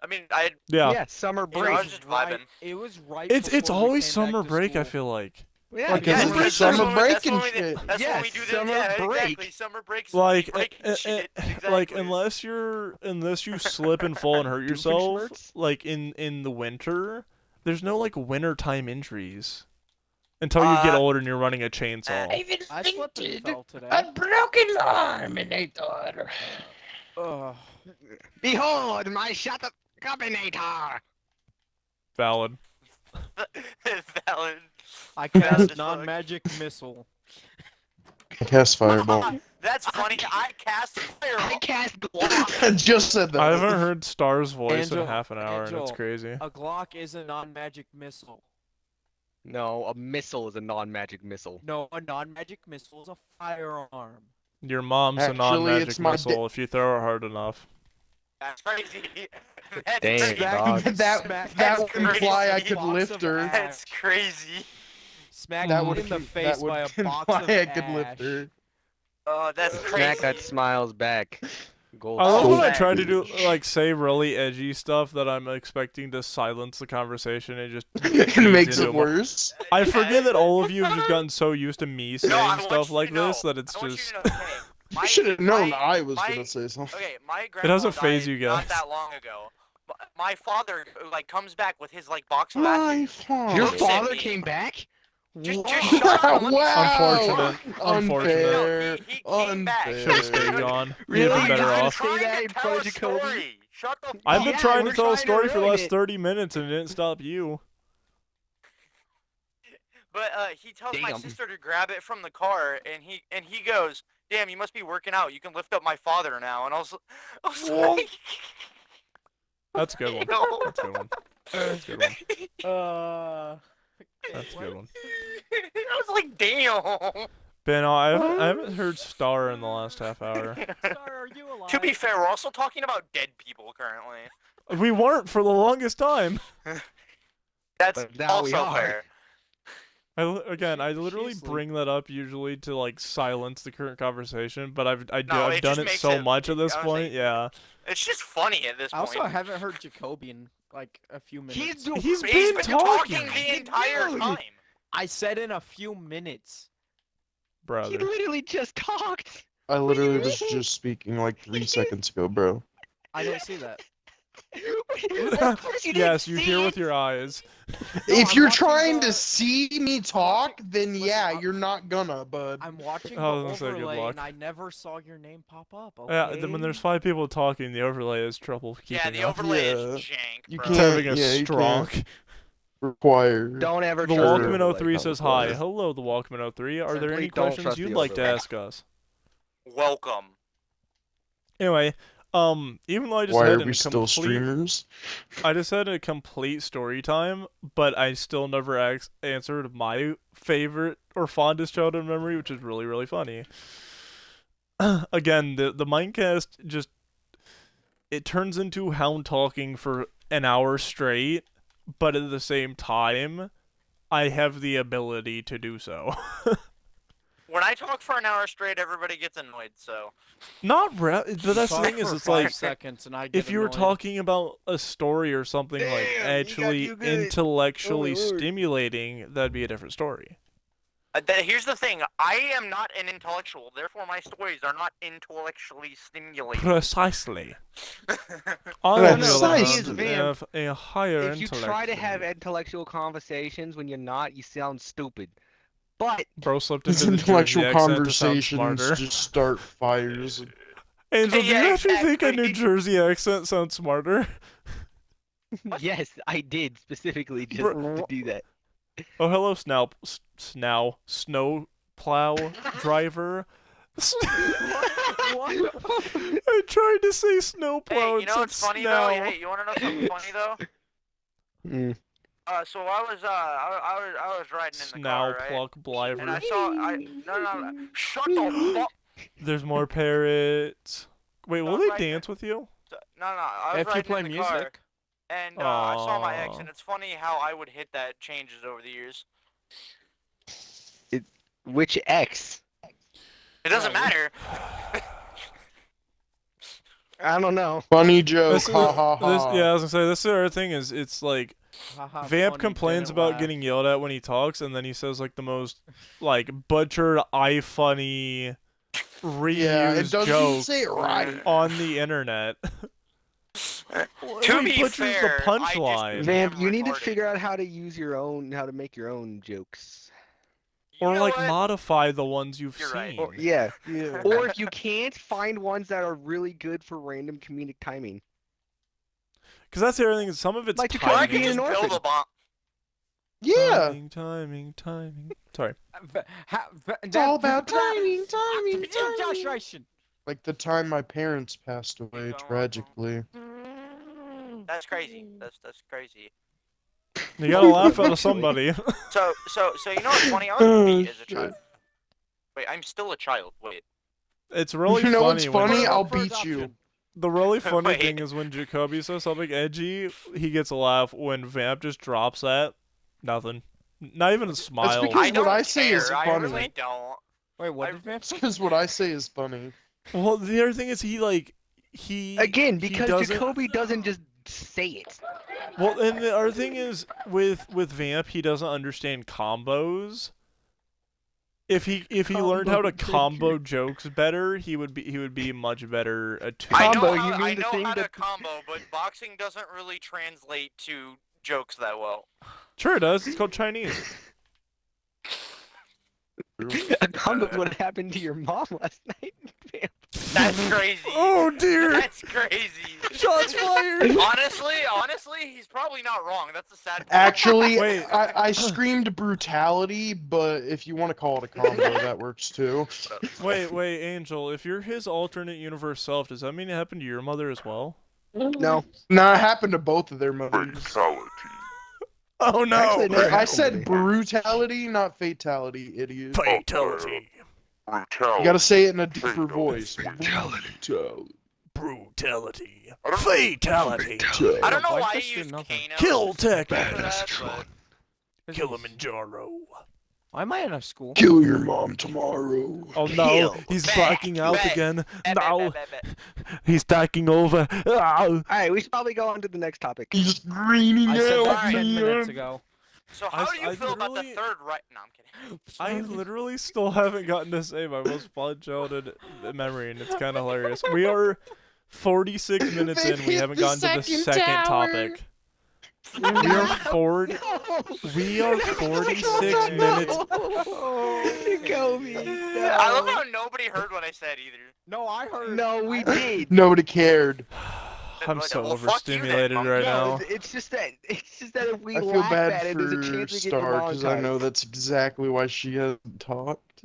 I mean, I Yeah. Summer Yeah, I break. was just vibing. It was right. It's before we always came summer back to break, I school. feel like. Yeah, Like, yeah, it's right. summer break that's when and we shit. That's when we Yes, do this. summer Yeah, break. exactly. Summer breaks. Like, break and shit. Exactly. like unless you slip and fall and hurt yourself, Doofenshmirtz? like in the winter, there's no like wintertime injuries until you get older and you're running a chainsaw. I slipped and fell today. a broken arm, and they thought. Ugh. Behold my shut up combinator. Valid. Valid. I Valid cast as fuck. non-magic missile. I cast fireball. That's funny. I cast fire. I cast Glock. I just said that. I haven't heard Star's voice in Angel, half an hour, and it's Angel. crazy. A Glock is a non-magic missile. No, a missile is a non-magic missile. No, a non-magic missile is a firearm. Your mom's a Actually, non-magic it's my missile if you throw her hard enough. That's crazy. That's Dang, crazy. dog. that Smack- that would That's imply I crazy. could Box lift of her. ass. That's crazy. Smack That you would in the that face would by a box imply of I could lift ash. her. Oh, that's Smack that crazy. smiles back. Gold. I love Oh, when I man. try to do like say really edgy stuff that I'm expecting to silence the conversation and just It feeds makes into it more. worse. I forget that all of you have just gotten so used to me No, saying I want stuff you like to know. this that it's I want you just. to know. Okay, You should have known my- I was my- gonna say something. Okay, my It grandpa doesn't phase died you not guys. that long ago. My father like comes back with his like box of My ashes. father. Your Looks at father me. came back? Just What? shut up and let me Wow. Unfortunate. Unfortunate. Unfair. He came back. Should have stayed Unfair. gone. You'd Really? have been better You're gonna off. say Trying that to in tell front a of Jacoby? story. Shut the fuck I've up. been Yeah, trying we're to tell a trying to story for the ruin last it. 30 minutes and it didn't stop you. But he tells my Damn. sister to grab it from the car, and he goes, "Damn, you must be working out. You can lift up my father now." And I was like, That's a good one. "No." That's a good one. That's a good one. That's a what? good one. I was like, "Damn." Ben, I haven't heard Star in the last half hour. Star, are you alive? To be fair, we're also talking about dead people currently. We weren't for the longest time. That's But now we also are. fair. I literally She's bring that up usually to like silence the current conversation, but I've No, done it just it makes so it- much at this honestly, point. Yeah. It's just funny at this I also point. haven't heard Jacoby in like a few minutes. He's He's He's been been talking talking. the entire Dude. time. I said in a few minutes. He Brother. literally just talked. I What do you literally was mean? just speaking like 3 seconds ago, bro. I didn't see that. Of course you didn't Yes, you see hear it. with your eyes. If I'm you're watching trying the- to see me talk, then listen, yeah, I'm- you're not gonna, bud. I'm watching I the was gonna say good overlay luck. and I never saw your name pop up. Okay. Yeah, then when there's 5 people talking, the overlay is trouble keeping Yeah, the up. overlay is Yeah. jank, You bro. It's can't- having a yeah, you strong. Required. Don't ever The trust Walkman Walkman overlay. 03 says hi. Required. Hello, the Walkman 03. Are there Simply any don't questions trust you'd the like to overlay. ask us? Welcome. Anyway, even though I just Why had are we still streamers? I just had a complete story time, but I still never answered my favorite or fondest childhood memory, which is really, really funny. Again, the Minecast just it turns into Hound talking for an hour straight, but at the same time, I have the ability to do so. When I talk for an hour straight, everybody gets annoyed. So Not but that's the Talk thing is, for it's 5 like seconds and I get if you were annoyed. talking about a story or something like Damn, you got actually you good. intellectually Oh my lord. stimulating, that'd be a different story. here's the thing: I am not an intellectual, therefore my stories are not intellectually stimulating. Precisely. No, On no, the other he hand, is have a higher If you intellect. try to than have you. intellectual conversations when you're not, you sound stupid. But Bro slipped These into the intellectual Jersey accent to sound conversations smarter. just start fires. Angel, do you Yeah, actually think a New exactly. Jersey accent sounds smarter? yes, I did specifically just Bro- to do that. Oh, hello, snow plow driver. I tried to say snow plow Hey, you and know said what's funny snow. though? Hey, you wanna know something funny though? Mm. So I was riding in the Snow car, right? pluck And I bliver. saw no, shut the fuck. There's more parrots. Wait, will No, they right there. dance with you? No, I was If you riding play in the car, music. and I saw my ex, Aw. and it's funny how I would hit that changes over the years. Which X? It doesn't Yeah, matter. I don't know. Funny joke, This is- ha ha ha. Yeah, I was gonna say this is the other thing is it's like Haha, Vamp funny, complains didn't about laugh. getting yelled at when he talks, and then he says like the most like butchered funny reused Yeah, it doesn't joke say it right. on the internet. To He be butchers fair, the punchline. Vamp, am you need to retarded. figure out how to use your own, how to make your own jokes. You Or know like what? modify the ones you've You're right. seen. Or yeah. Yeah. Or if you can't, find ones that are really good for random comedic timing. Because that's the other thing. Is some of it's Like to Or I timing. could being just an build orphan. a bomb. Yeah. Timing. Sorry. It's all about timing. Exaggeration. Like the time my parents passed away tragically. That's crazy. That's crazy. You gotta laugh out of somebody. So you know what's funny? I was beat as a child. Wait, I'm still a child. Wait. It's really You know funny. what's when- funny? Put it I'll up for beat you. adoption. The really funny Wait. thing is when Jacoby says something edgy, he gets a laugh. When Vamp just drops that, nothing. Not even a smile. because- I don't what I say care. is I funny. really don't. Wait, what I- did Vamp say? Because what I say is funny. Well, the other thing is he Again, he because doesn't. Jacoby doesn't just say it. Well, and the other thing is with Vamp, he doesn't understand combos. If he learned how to combo jokes better, he would be much better at two. I know Combo, how, you I mean the know thing how to that- combo, but boxing doesn't really translate to jokes that well. Sure it does. It's called Chinese. A combo is what happened to your mom last night. Vamp. That's crazy. Oh dear! That's crazy. Shots fired! Honestly, he's probably not wrong. That's the sad part. Actually, Wait. I screamed brutality, but if you want to call it a combo, that works too. Wait, Angel. If you're his alternate universe self, does that mean it happened to your mother as well? No. Nah, it happened to both of their mothers. Oh no! Actually, no. I said brutality, not fatality, idiot. Fatality. You gotta say it in a deeper voice. Brutality. Brutality. Fatality. I don't know Why why is you this used nothing? Kano Kill for Tech. that, but Kilimanjaro. Why am I in a school? Kill your mom tomorrow. Oh no, he's blacking out back, again. bet, No, bet, bet, bet. he's taking over. Ah. Alright, we should probably go on to the next topic. He's greening I said out, that 10 man. minutes ago. So how do you I feel about the literally- third right? No, I'm kidding. I literally still haven't gotten to say my most fun childhood memory, and it's kind of hilarious. We are 46 minutes They in. We hit haven't the gotten to the second second tower. topic. We are 40. We are 46 minutes. Jacoby. I love how nobody heard what I said either. No, I heard. No, we did. Nobody cared. I'm Like, so well, fuck you then, overstimulated monkey. right No, now. it's just that if we I feel laugh bad at it, there's a for chance we get Star because I demonetized. know that's exactly why she hasn't talked.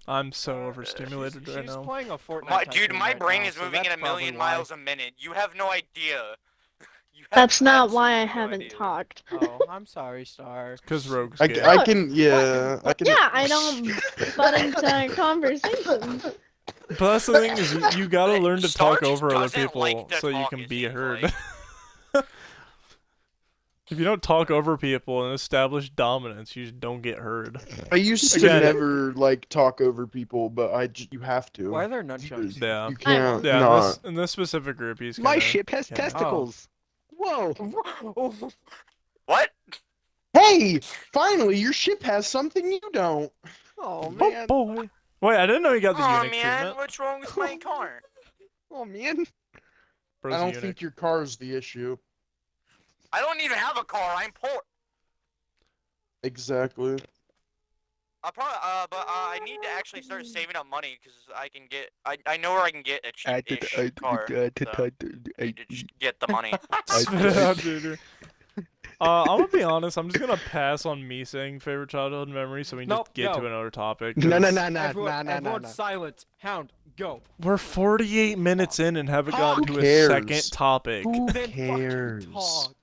I'm so overstimulated she's, right she's now. playing a Fortnite. Dude, tycoon my right brain now, is so moving that's at a million probably why. miles a minute. You have no idea. You have That's not why I absolutely no haven't idea. talk. Oh, I'm sorry, Star. Because Rogue's I, gay. I can, yeah, I can. Yeah, I don't butt into conversations. But that's the thing is, you gotta learn to Star talk just over other doesn't people like to so you talk, can it be seems heard. like. If you don't talk over people and establish dominance, you just don't get heard. I used to Again- never like talk over people, but you have to. Why are there nunchucks? Yeah. You can't Yeah, not. in this specific group, he's My kinda- ship has kinda- testicles. Whoa. What? Hey, finally, your ship has something you don't. Oh Oh man. boy. Wait, I didn't know he got the Oh eunuch man, treatment. what's wrong with my car? Oh man. Bro's I a don't eunuch. think your car's the issue. I don't even have a car. I'm poor. Exactly. I probably, I need to actually start saving up money because I can get, I know where I can get a cheap-ish car. So I need to just get the money. Spit it out, dude. I'm gonna be honest. I'm just gonna pass on me saying favorite childhood memory, so we can Nope, just get no. to another topic. No, 'cause Everyone silence. Hound, go. We're 48 minutes in and haven't gotten to a cares? second topic. Who Then cares? fucking talk.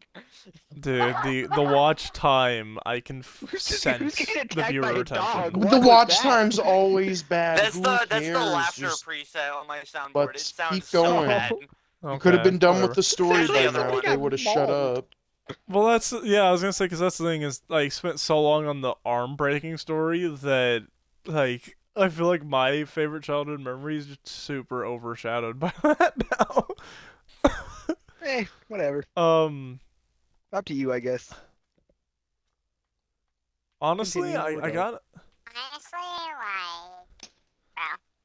Dude, the watch time, I can Who's sense getting the attacked by viewer a attention. dog? What The was watch that? time's always bad. That's Who the cares? laughter Just- preset on my soundboard. It Let's sounds keep so going. bad. You could have been done with whatever. the story Especially by the now. one- They would have shut mauled. up. Well, that's I was gonna say because that's the thing is like spent so long on the arm breaking story that like I feel like my favorite childhood memory is just super overshadowed by that now. Whatever. Up to you, I guess. Honestly, Continue, I we're got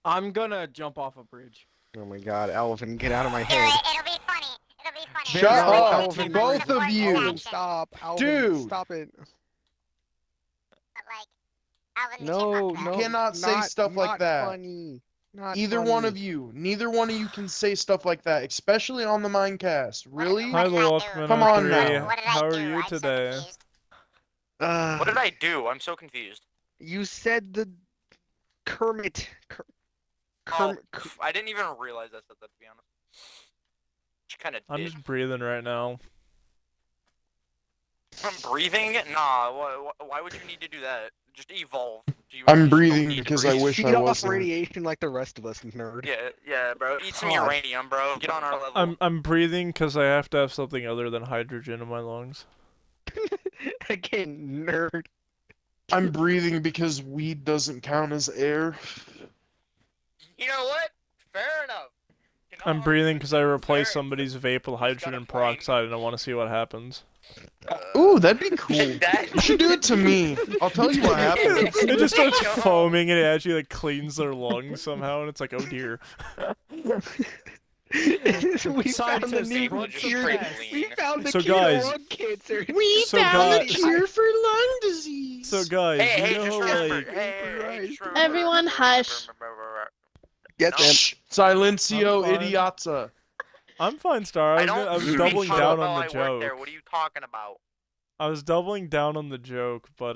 I'm gonna jump off a bridge. Oh my god, Alvin, get out of my Do head. it. It'll be funny. It'll be funny. Shut No, up, Alvin, both of you. Alvin, stop. Alvin, Dude. stop it. But like, Alvin the No, Chipmunk no. guy. cannot say stuff like not that. Funny. Not Neither funny. one of you. Neither one of you can say stuff like that, especially on the Minecast. Really? Hi, What did I little do? Welcome Come on now. Three. What did I How are do? you I'm so today? confused. What did I do? I'm so confused. You said the Kermit. Oh, I didn't even realize I said that, to be honest. Just kind of I'm did. just breathing right now. I'm breathing? Nah, why would you need to do that? Just evolve. You I'm just don't breathing need to because I breathe. wish Feed I off wasn't. radiation like the rest of us, nerd. Yeah, bro. Eat some God. uranium, bro. Get on our level. I'm breathing because I have to have something other than hydrogen in my lungs. Again, nerd. I'm breathing because weed doesn't count as air. You know what? Fair enough. I'm breathing because I replaced Fair. somebody's vape with hydrogen peroxide and I want to see what happens. Ooh, that'd be cool. That- You should do it to me. I'll tell you what happens. It just starts foaming and it actually like cleans their lungs somehow and it's like, oh dear. We found the Scientists, new everyone cure. just We found the So cure guys- to lung cancer. We So found the guys- cure for lung disease. So guys, Hey, you know just how remember. like Hey, just remember. Everyone hush. Yes, No. ma'am. Shh. Silencio I'm fine. idiota. I'm fine, Star. I was speak doubling for down while on the I work joke. there. What are you talking about? I was doubling down on the joke, but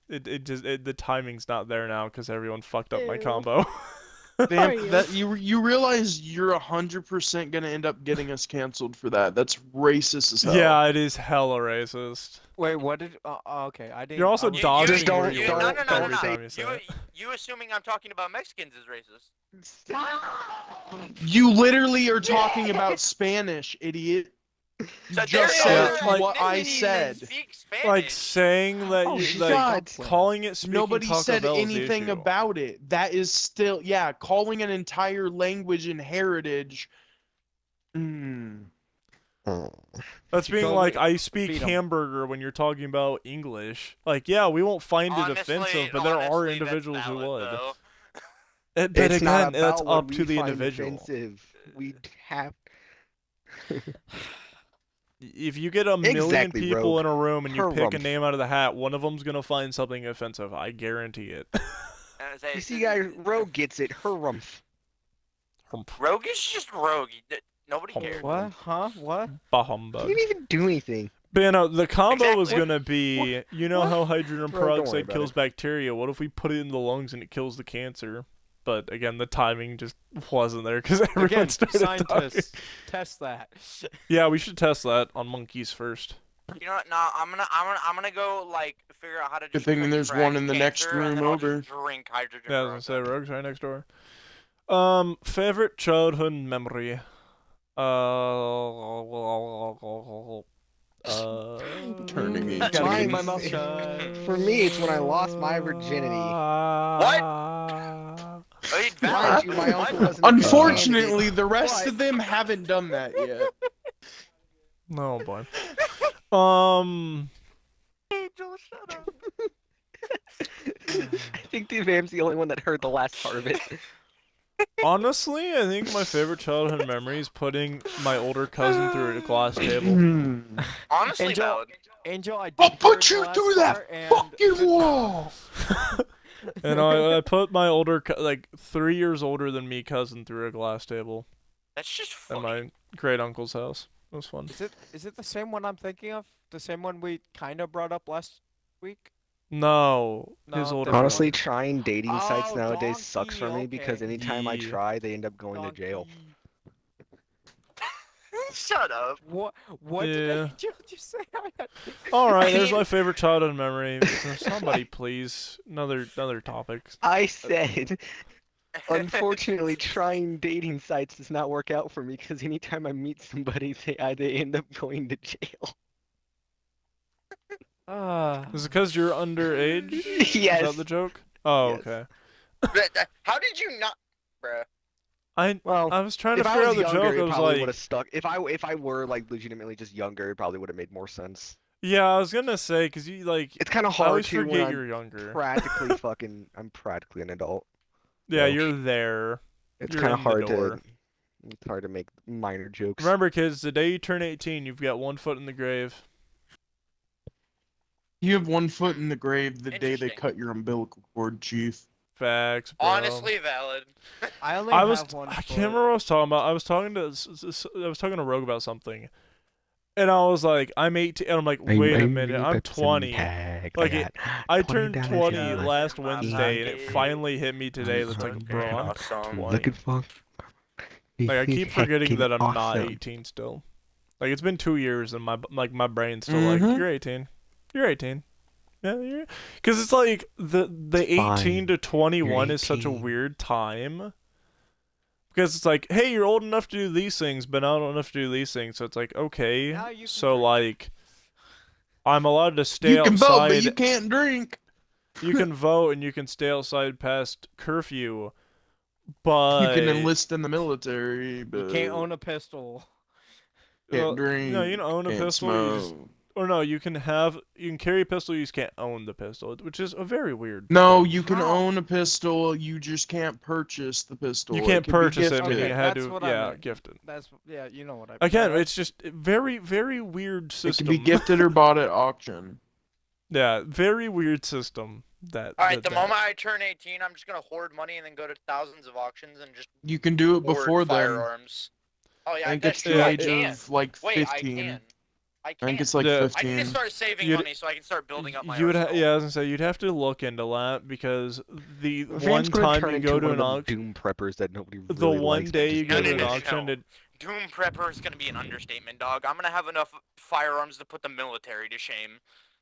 the timing's not there now because everyone fucked up my Ew. combo. Are Damn, you? that you realize you're 100% gonna end up getting us canceled for that. That's racist as hell. Yeah, it is hella racist. Wait, what did? Okay, I didn't. You're also I was- dodging Just don't- where you don't- work don't every say- time you say it. You assuming I'm talking about Mexicans is racist. You literally are talking about Spanish, idiot. You So just there said are what I ethnicities said. that speak Spanish. Like saying that Oh, you God. like calling it speaking Nobody Taco said Bell is the anything issue. about it. That is still, yeah, calling an entire language and heritage. Mm. That's being Go like with- I speak beat 'em. hamburger when you're talking about English. Like, yeah, we won't find it Honestly- offensive, but there are honestly, that's individuals who valid, would. though. But It's again, not that's about what up to we the find individual. offensive. We have. If you get a million Exactly, people Rogue. in a room and you pick a Harumph. name out of the hat, one of them's gonna find something offensive. I guarantee it. And say, You see, guys, Rogue gets it. Harumph. Rogue is just Rogue. Nobody Oh, cares. What? Huh? What? Bah He humbug. didn't even do anything. But you know, the combo was Exactly. gonna be, you know how hydrogen Bro, don't worry peroxide about kills it. bacteria. What if we put it in the lungs and it kills the cancer? But again, the timing just wasn't there because everyone Again, started talking. scientists, test that. Yeah, we should test that on monkeys first. You know what? No, I'm gonna go like figure out how to. Good just thing quick there's crack one in the next cancer, and room then I'll over. just drink hydrogen Yeah, I was gonna say peroxide. Rogue's right next door. Favorite childhood memory. Turning me. Gotta Mine, keep my mouth mouth shut. For me, it's when I lost my virginity. Oh, wait, Mind valid. you, my uncle wasn't a good Unfortunately, the rest But- of them haven't done that yet. No boy. Angel, shut up. I think the Vam's the only one that heard the last part of it. Honestly, I think my favorite childhood memory is putting my older cousin through a glass table. Honestly, Angel, valid. Angel, I did I'll put hear you the last through that part, and- fucking wall. And I put my older, like 3 years older than me cousin through a glass table That's just at funny. my great uncle's house. It was fun. Is it the same one I'm thinking of? The same one we kind of brought up last week? No, his No, older. different Honestly, one. trying dating sites Oh, nowadays sucks for donkey, me because okay. anytime I Yeah. try, they end up going to jail. Shut up. What? What Yeah. did Angel just say? All right, there's my favorite childhood memory. Somebody, please, another topic. I said, unfortunately, trying dating sites does not work out for me because anytime I meet somebody, they end up going to jail. Is it because you're underage? Is Yes. that the joke? Oh, Yes. okay. How did you not, bruh? I Well, was trying to if I figure was out the younger, joke. I it was probably would like, have stuck. If I were like legitimately just younger, it probably would have made more sense. yeah, I was gonna say because you like. It's kind of I hard always to when forget I'm you're younger. practically fucking. I'm practically an adult. Yeah, so- you're there. It's You're kind of in the hard door. to. It's hard to make minor jokes. Remember, kids, the day you turn 18, you've got one foot in the grave. You have one foot in the grave the day they Interesting. cut your umbilical cord, Chief. Facts, bro. Honestly, valid. I only I have was. one I foot. can't remember what I was talking about. I was talking to Rogue about something, and I was like, I'm 18, and I'm like, wait a minute, I'm 20. Like, I turned 20 last I'm Wednesday, and it happy. finally hit me today. That's like, bro, I'm Awesome. 20. Looking for. Like, I keep forgetting that I'm not awesome. 18 still. Like, it's been 2 years, and my brain's still Mhm. like, you're 18. You're 18. Yeah, you're. Because it's like the It's fine. 18 to 21 You're is such a 18. weird time. Because it's like, hey, you're old enough to do these things, but not old enough to do these things. So it's like, okay, Now you can so drink. like, I'm allowed to stay You can vote, outside. but you can't drink. You can vote and you can stay outside past curfew, but You can enlist in the military, but You can't own a pistol. can't drink. No, you can own a can't pistol. You just, smoke. or no, you can carry a pistol. You just can't own the pistol, which is a very weird. No, thing. you can How? own a pistol. You just can't purchase the pistol. You It can't can be purchase it, gifted. but you Okay, had that's to, what I yeah, meant. gifted. That's yeah, you know what I. Again, yeah, it's just very, very weird It system. can be gifted or bought at auction. Yeah, very weird system. All right, the moment I turn 18, I'm just gonna hoard money and then go to thousands of auctions and just You can do it hoard before then. firearms. Oh yeah, I think that's it's true. the I age can. of like Wait, 15. I can. I I can. think it's like Yeah. I need to 15. start saving You'd- money so I can start building up my you would, arsenal. yeah, I was gonna say you'd have to look into that because the Van's one gonna time turn you into go to one an of those auction, doom preppers that nobody really the one likes, but day just you go No, to no, an no, auction, no. Doom prepper is gonna be an understatement, dog. I'm gonna have enough firearms to put the military to shame.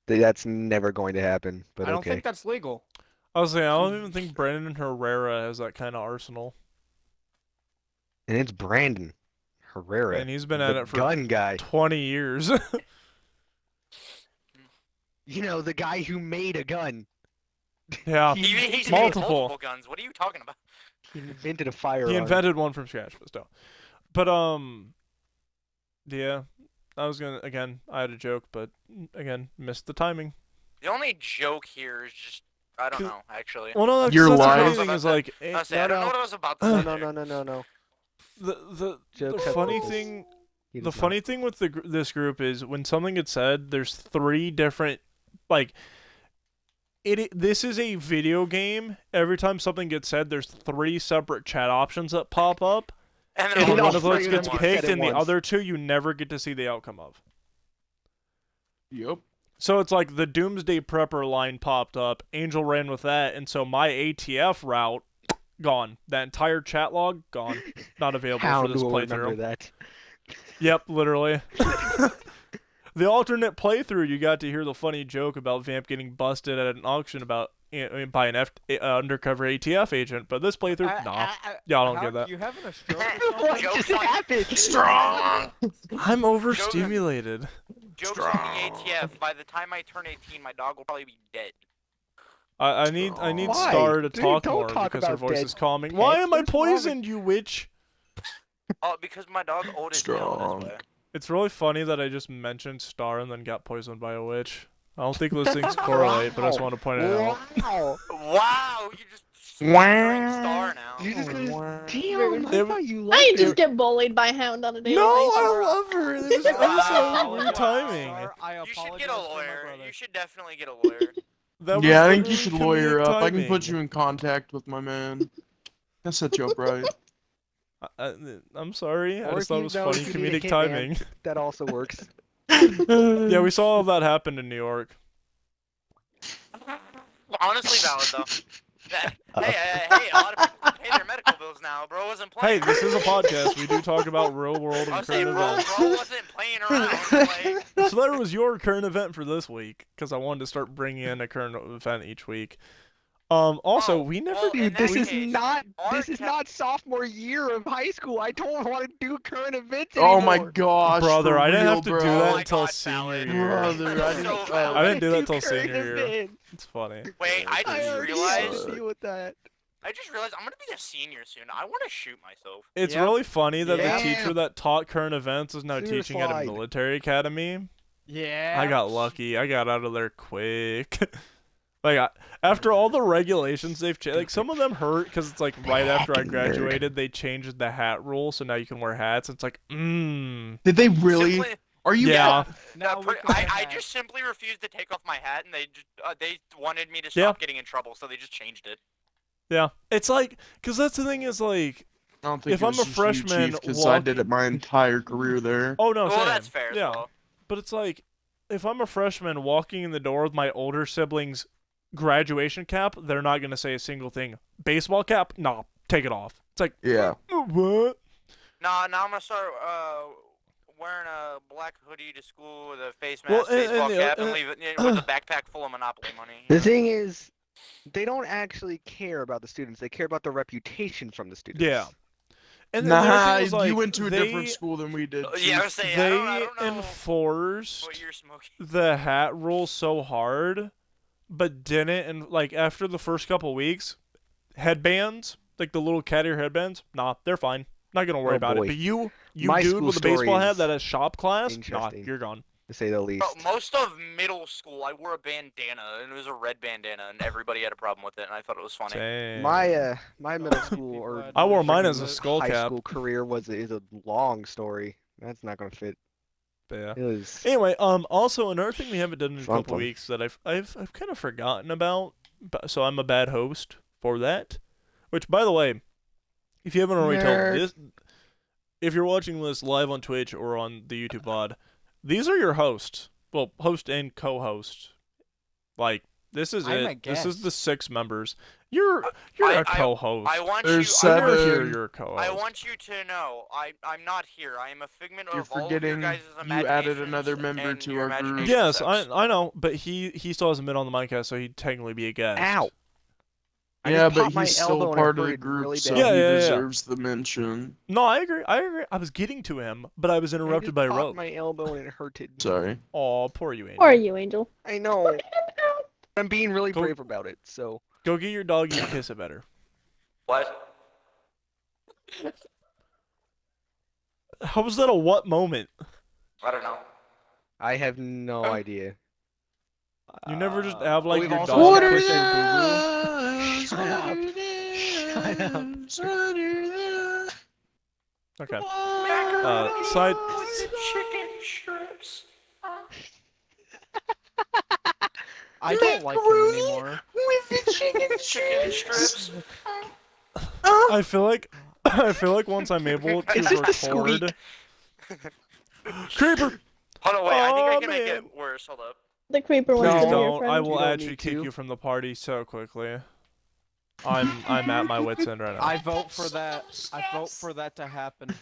That's never going to happen. But I don't okay. think that's legal. I was saying I don't even think Brandon Herrera has that kind of arsenal, And it's Brandon Herrera, and he's been the at it for gun guy. 20 years. You know, the guy who made a gun. Yeah, He's multiple. made multiple guns. What are you talking about? He invented a firearm. he invented one from scratch, but still. But yeah, I was gonna I had a joke, but again, missed the timing. The only joke here is just I don't 'Cause- know actually. Well, no, that's, You're that's the lying. funny thing is like I say I don't know what I was about to say. No, there. no, no, no, no. the Jokes have funny purpose. thing. He The does not. funny thing with this group is when something gets said, there's three different, like, this is a video game. Every time something gets said, there's three separate chat options that pop up, And and then one all of those three gets them picked, at and the once. other two you never get to see the outcome of. Yep. So it's like the Doomsday Prepper line popped up, Angel ran with that, and so my ATF route, gone. That entire chat log, gone. Not available How for this do I remember playthrough. that? Yep, literally. The alternate playthrough, you got to hear the funny joke about Vamp getting busted at an auction by an undercover ATF agent, but this playthrough, nah. Y'all don't get that. You having a stroke or What something? Joke's just on- happened? Strong. I'm overstimulated. Jokes on the ATF. By the time I turn 18, my dog will probably be dead. I need Why? Star to Dude, talk don't more talk because her about voice dead is calming. pets. Why am I What's wrong with- poisoned, you witch? Oh, because my dog old as hell Strong. this way. It's really funny that I just mentioned Star and then got poisoned by a witch. I don't think those things correlate, but I just want to point it out. Wow. Wow, you just Wow. swearing Star now. You just Wow. damn, I It- thought you I liked just it. get bullied by Hound on a daily No, basis. I love her. This is Wow. weird timing. Star, I You should apologize get a for my lawyer. brother. You should definitely get a lawyer. That was Yeah, I think you literally should lawyer comedic up. I can put timing. you in contact with my man. I'll set you up right. I'm sorry. I Or just if thought you it was know funny if you need a comedic hitman. timing. That also works. Yeah, we saw all that happen in New York. Honestly valid though. Hey, a lot of people pay their medical bills now. Bro wasn't Hey, playing. this is a podcast. We do talk about real world I and was saying, current bro, events. bro wasn't playing around. Like, So that was your current event for this week, because I wanted to start bringing in a current event each week. Also, Oh, we never well, did. in that This is case, not. our This is ca- not sophomore year of high school. I don't want to do current events Oh anymore. my gosh, Brother, for I didn't real, have to bro. do Oh that my until God, senior valid. year. Brother, I So didn't. valid. I didn't do that Do till current senior year. events. It's funny. Wait, I I just already realized. deal with that. I just realized I'm gonna be a senior soon. I want to shoot myself. It's Yep. really funny that Yeah. the teacher that taught current events is now teaching at a Suicide. military academy. Yeah. I got lucky. I got out of there quick. After all the regulations they've changed, like some of them hurt because it's like right after I graduated, they changed the hat rule, so now you can wear hats. It's like, Did they really? Simply, Are you? yeah. Now we can I have- just simply refused to take off my hat, and they wanted me to Yeah. stop getting in trouble, so they just changed it. Yeah. It's like, because that's the thing is like, I don't think If it I'm was a just freshman because I did it my entire career there. oh no, well, same. that's fair. Yeah. So. But it's like, if I'm a freshman walking in the door with my older siblings' graduation cap, they're not going to say a single thing. Baseball cap? Nah, take it off. It's like, Yeah. what? Now I'm gonna start wearing a black hoodie to school with a face Well, mask, and baseball the- cap, and leave it with a backpack full of Monopoly money. The thing is, they don't actually care about the students. They care about the reputation from the students. Yeah. And then the other Nah, thing was, like, you went to a they, different school than we did. Yeah, I too. was saying, They I don't know enforced what you're smoking. the hat rule so hard but didn't, and like after the first couple weeks, headbands, like the little cat ear headbands, nah, they're fine. Not gonna worry about it. boy. But you My dude school with the baseball story hat is that has shop class, nah, interesting. you're gone. To say the least. Bro, most of middle school, I wore a bandana, and it was a red bandana, and everybody had a problem with it, and I thought it was funny. Dang. My middle school or I wore mine as a friggin' skull high cap. school career is a long story. That's not gonna fit. But yeah. It was Anyway, also another thing we haven't done in a couple Fun. weeks that I've kind of forgotten about, so I'm a bad host for that. Which, by the way, if you haven't already told this, if you're watching this live on Twitch or on the YouTube VOD, these are your hosts. Well, host and co-host. Like, this is I'm a it. This is guest. the 6 members. You're a co-host. I want There's you. seven. You're a co-host. I want you to know, I'm not here. I am a figment You're of all of forgetting your guys' you added imaginations another member and to your our group. imagination Yes, sex. I know, but he still hasn't been on the Minecast, so he'd technically be a guest. ow. I Yeah, just but popped my he's elbow still and it part of the hurted group, really so bad. Yeah, he yeah, yeah. deserves the mention. No, I agree. I was getting to him, but I was interrupted by I just popped Rogue. my elbow and it hurted. Sorry. Aw, poor you, Angel. Or are you, Angel? I know. I'm being really Go- brave about it. So Go get your dog, you kiss it better. What? How was that a what moment? I don't know. I have no idea. You never just have like we've your also dog had kiss to- your boo-boo? Shut up. Shut up. Okay. Side. Chicken strips. I don't like him anymore. With the chicken Chicken strips. I feel like once I'm able to It's just a record. Creeper. Hold on, wait. I think I Aw, can make man. it worse. Hold up. The creeper Please wants to be your don't. friend. I will You don't actually need kick to. you from the party so quickly. I'm at my wit's end right now. I vote for that. I vote for that to happen.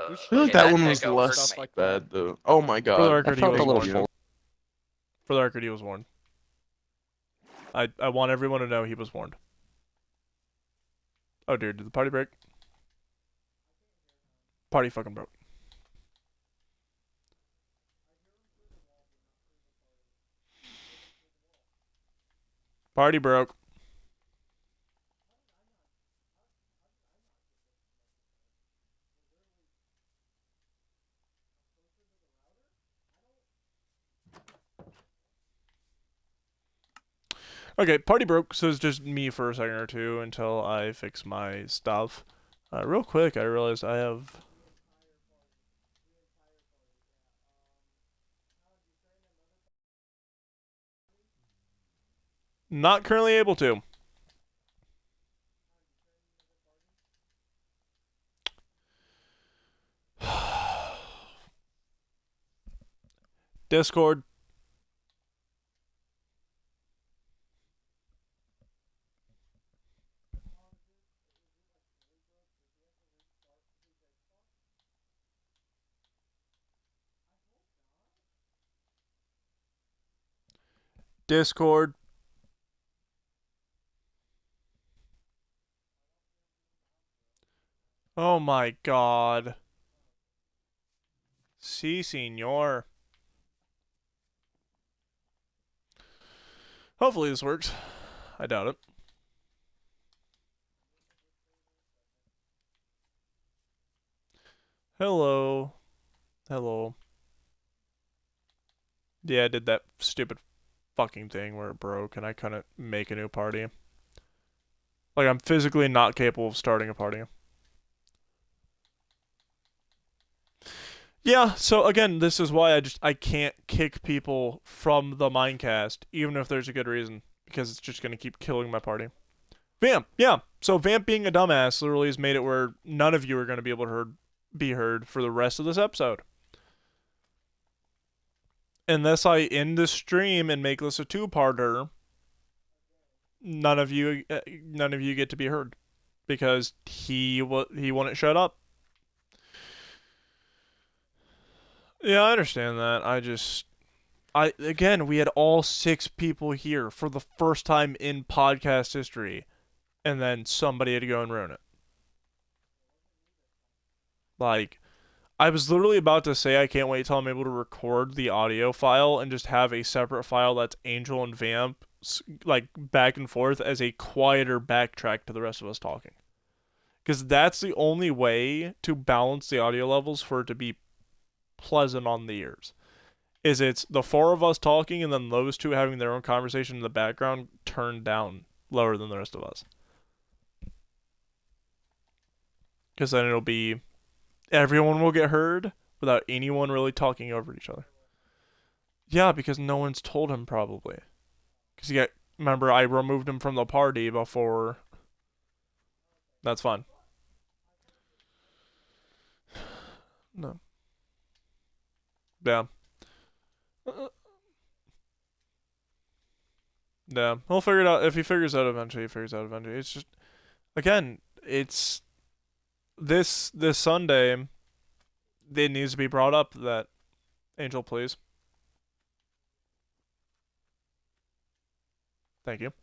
We should I feel like get that that one was echo less hurts me. like bad though. Oh my god. For the record, he felt was a little warned. full. For the record, he was warned. I want everyone to know he was warned. Oh dear, did the party break? Party fucking broke. Party broke. Okay, party broke, so it's just me for a second or two until I fix my stuff. Real quick, I realized I have... Not currently able to. Discord. Discord. Oh my god. Si, senor. Hopefully this works. I doubt it. Hello. Hello. Yeah, I did that stupid fucking thing where it broke and I couldn't make a new party. Like, I'm physically not capable of starting a party. Yeah, so again, this is why I can't kick people from the Minecast, even if there's a good reason, because it's just gonna keep killing my party. Vamp, yeah. So Vamp being a dumbass literally has made it where none of you are gonna be able to be heard for the rest of this episode. Unless I end the stream and make this a two-parter, none of you get to be heard because he wouldn't shut up. Yeah, I understand that. Again, we had all 6 people here for the first time in podcast history, and then somebody had to go and ruin it. Like, I was literally about to say I can't wait till I'm able to record the audio file and just have a separate file that's Angel and Vamp like back and forth as a quieter backtrack to the rest of us talking. Because that's the only way to balance the audio levels for it to be pleasant on the ears. Is it's the four of us talking and then those two having their own conversation in the background turned down lower than the rest of us. Because then it'll be everyone will get heard without anyone really talking over each other. Yeah, because no one's told him probably. Because remember, I removed him from the party before. That's fine. No. Yeah. Yeah, he'll figure it out. If he figures it out eventually, he figures it out eventually. It's just, again, it's this Sunday. It needs to be brought up that Angel, please. Thank you.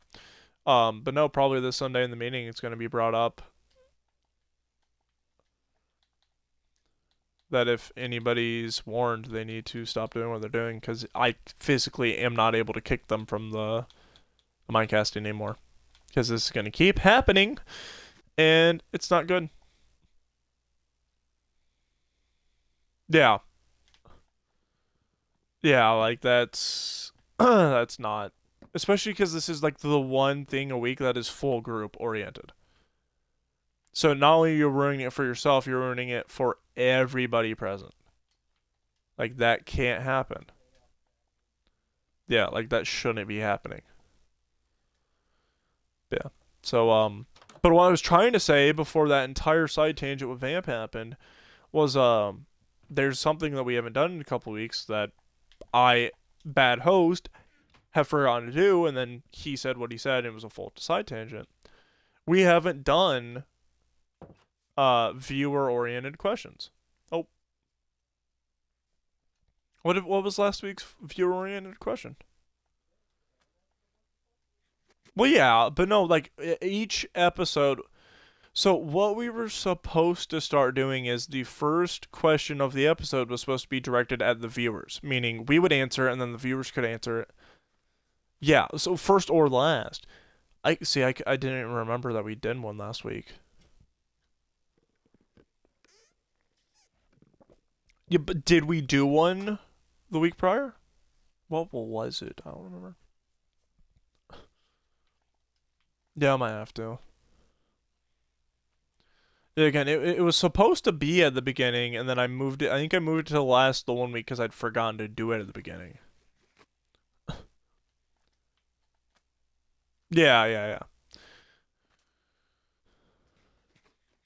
But no, probably this Sunday in the meeting, it's going to be brought up that if anybody's warned, they need to stop doing what they're doing because I physically am not able to kick them from the Minecast anymore because this is going to keep happening and it's not good. Yeah. Yeah, like that's that's not, especially because this is like the one thing a week that is full group oriented. So not only are you ruining it for yourself, you're ruining it for everybody present. Like that can't happen. Yeah, like that shouldn't be happening. Yeah. So but what I was trying to say before that entire side tangent with Vamp happened was there's something that we haven't done in a couple weeks that I, bad host, have forgotten to do, and then he said what he said, and it was a full side tangent. We haven't done viewer-oriented questions. Oh. What was last week's viewer-oriented question? Well, yeah, but no, like, each episode... So what we were supposed to start doing is the first question of the episode was supposed to be directed at the viewers, meaning we would answer it and then the viewers could answer it. Yeah, so first or last. I didn't even remember that we did one last week. Yeah, but did we do one the week prior? What was it? I don't remember. Yeah, I might have to. Yeah, again, it was supposed to be at the beginning, and then I moved it. I think I moved it to the 1 week because I'd forgotten to do it at the beginning. Yeah.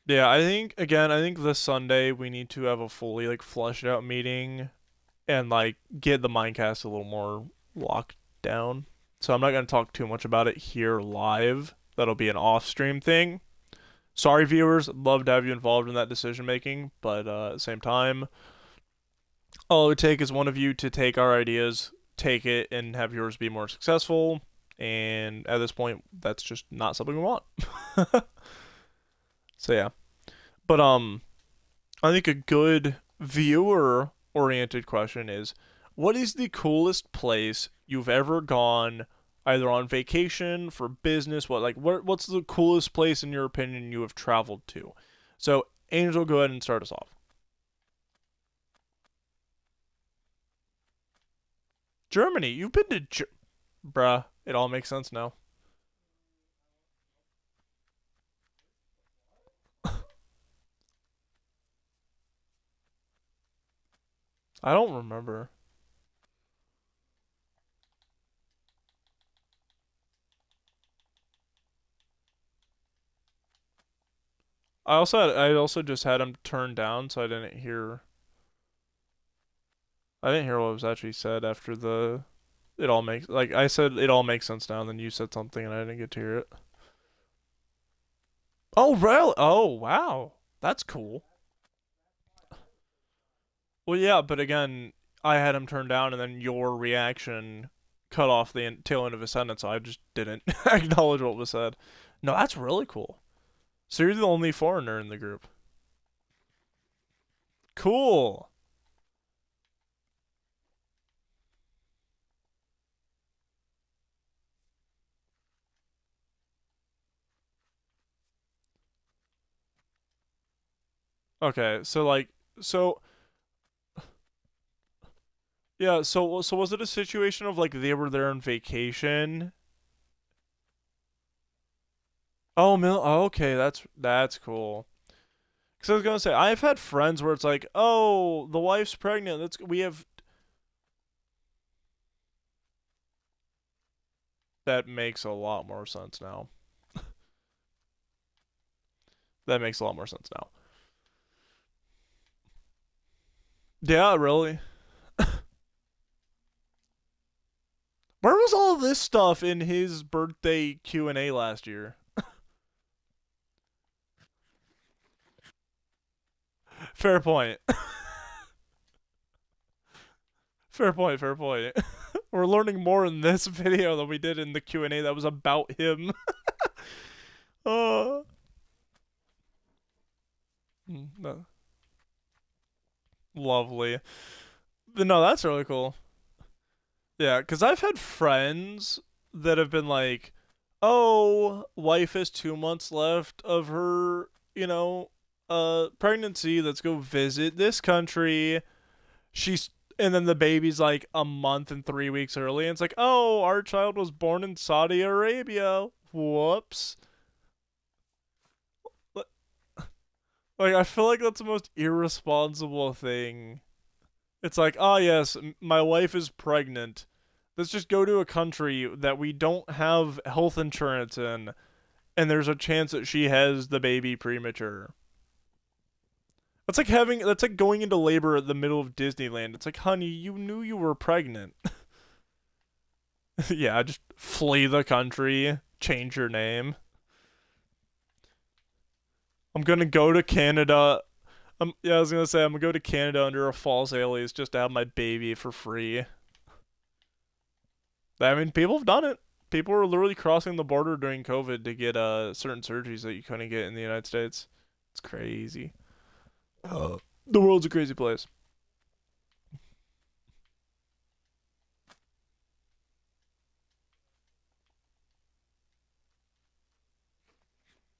Yeah, I think this Sunday we need to have a fully like fleshed out meeting and like get the Minecast a little more locked down. So I'm not gonna talk too much about it here live. That'll be an off-stream thing. Sorry, viewers. Love to have you involved in that decision making, but at the same time, all it would take is one of you to take our ideas, take it, and have yours be more successful. And at this point, that's just not something we want. So yeah, but I think a good viewer-oriented question is, what is the coolest place you've ever gone? Either on vacation, for business, what's the coolest place in your opinion you have traveled to? So, Angel, go ahead and start us off. Germany. You've been to Bruh, it all makes sense now. I don't remember. I also just had him turned down, so I didn't hear what was actually said after the it all makes like I said it all makes sense now, and then you said something and I didn't get to hear it. Oh, really? Oh, wow. That's cool. Well, yeah, but again, I had him turned down and then your reaction cut off the tail end of his sentence, so I just didn't acknowledge what was said. No, that's really cool. So you're the only foreigner in the group. Cool. Okay, so like, so yeah, so was it a situation of like they were there on vacation? Oh, okay, that's cool. Because I was gonna say I've had friends where it's like, oh, the wife's pregnant. We have. That makes a lot more sense now. That makes a lot more sense now. Yeah, really. Where was all this stuff in his birthday Q&A last year? Fair point. Fair point, fair point. We're learning more in this video than we did in the Q&A that was about him. No. Lovely. No, that's really cool. Yeah, because I've had friends that have been like, oh, wife has 2 months left of her, pregnancy. Let's go visit this country. And then the baby's like a month and 3 weeks early. And it's like, oh, our child was born in Saudi Arabia. Whoops. Like, I feel like that's the most irresponsible thing. It's like, oh, yes, my wife is pregnant. Let's just go to a country that we don't have health insurance in, and there's a chance that she has the baby premature. That's like going into labor at the middle of Disneyland. It's like, honey, you knew you were pregnant. Yeah, just flee the country, change your name. I'm gonna go to Canada. Yeah, I was gonna say I'm gonna go to Canada under a false alias just to have my baby for free. I mean, people have done it. People were literally crossing the border during COVID to get certain surgeries that you couldn't get in the United States. It's crazy. The world's a crazy place.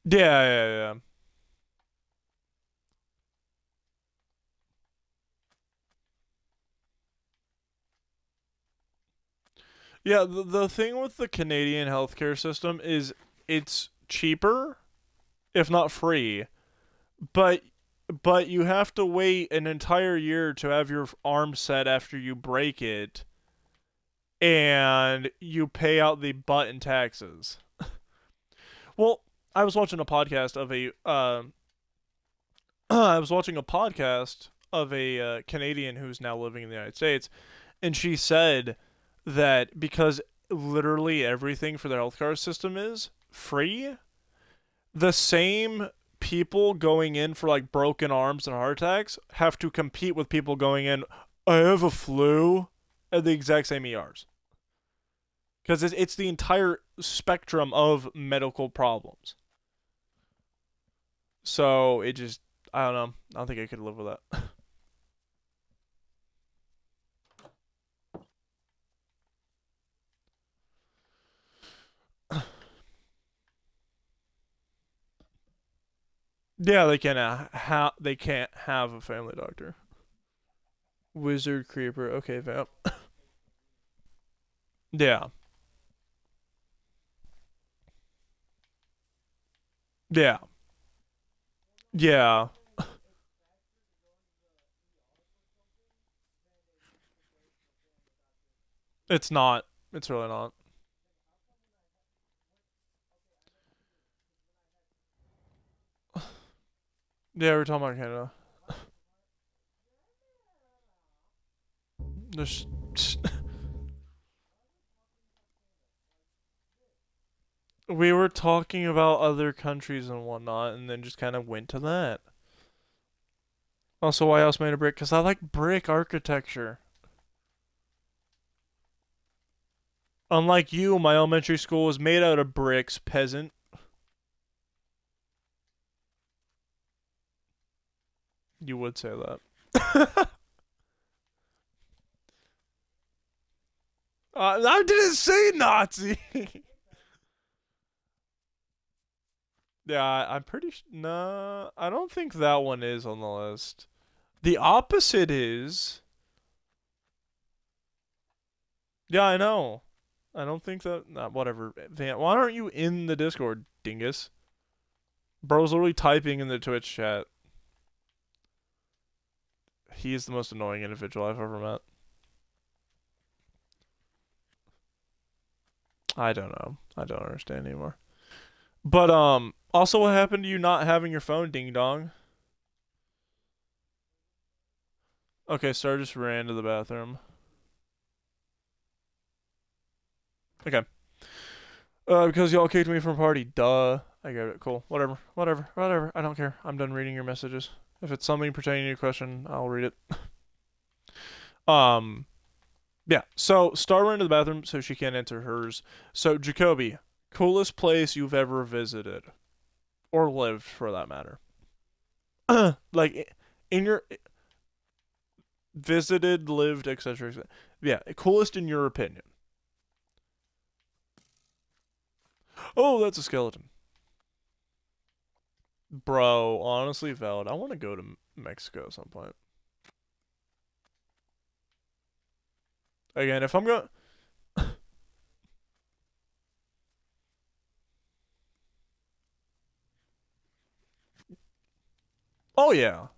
Yeah, yeah, yeah. Yeah, the thing with the Canadian healthcare system is it's cheaper, if not free, but you have to wait an entire year to have your arm set after you break it, and you pay out the butt in taxes. Well, I was watching a podcast of a I was watching a podcast of a Canadian who's now living in the United States, and she said that because literally everything for their healthcare system is free, the same people going in for like broken arms and heart attacks have to compete with people going in, I have a flu, at the exact same ERs. Because it's the entire spectrum of medical problems. So it just, I don't know. I don't think I could live with that. Yeah, they can't have a family doctor. Wizard creeper. Okay, vamp. Yeah. Yeah. Yeah. It's not. It's really not. Yeah, we're talking about Canada. There's we were talking about other countries and whatnot, and then just kind of went to that. Also, why else made a brick? Because I like brick architecture. Unlike you, my elementary school was made out of bricks, peasant. You would say that. I didn't say Nazi. Yeah, I'm pretty nah, I don't think that one is on the list. The opposite is... Yeah, I know. I don't think that... Nah, whatever. Van, why aren't you in the Discord, dingus? Bro's literally typing in the Twitch chat. He is the most annoying individual I've ever met. I don't know. I don't understand anymore. But, also what happened to you not having your phone, ding dong? Okay, Star just ran to the bathroom. Okay. Because y'all kicked me from a party. Duh. I get it. Cool. Whatever. Whatever. Whatever. I don't care. I'm done reading your messages. If it's something pertaining to your question, I'll read it. Yeah. So, Star ran to the bathroom so she can't enter hers. So, Jacoby, coolest place you've ever visited. Or lived, for that matter. Like, in your... Visited, lived, etc. Yeah, coolest in your opinion. Oh, that's a skeleton. Bro, honestly, valid. I want to go to Mexico at some point. Again, if I'm going... Oh, yeah.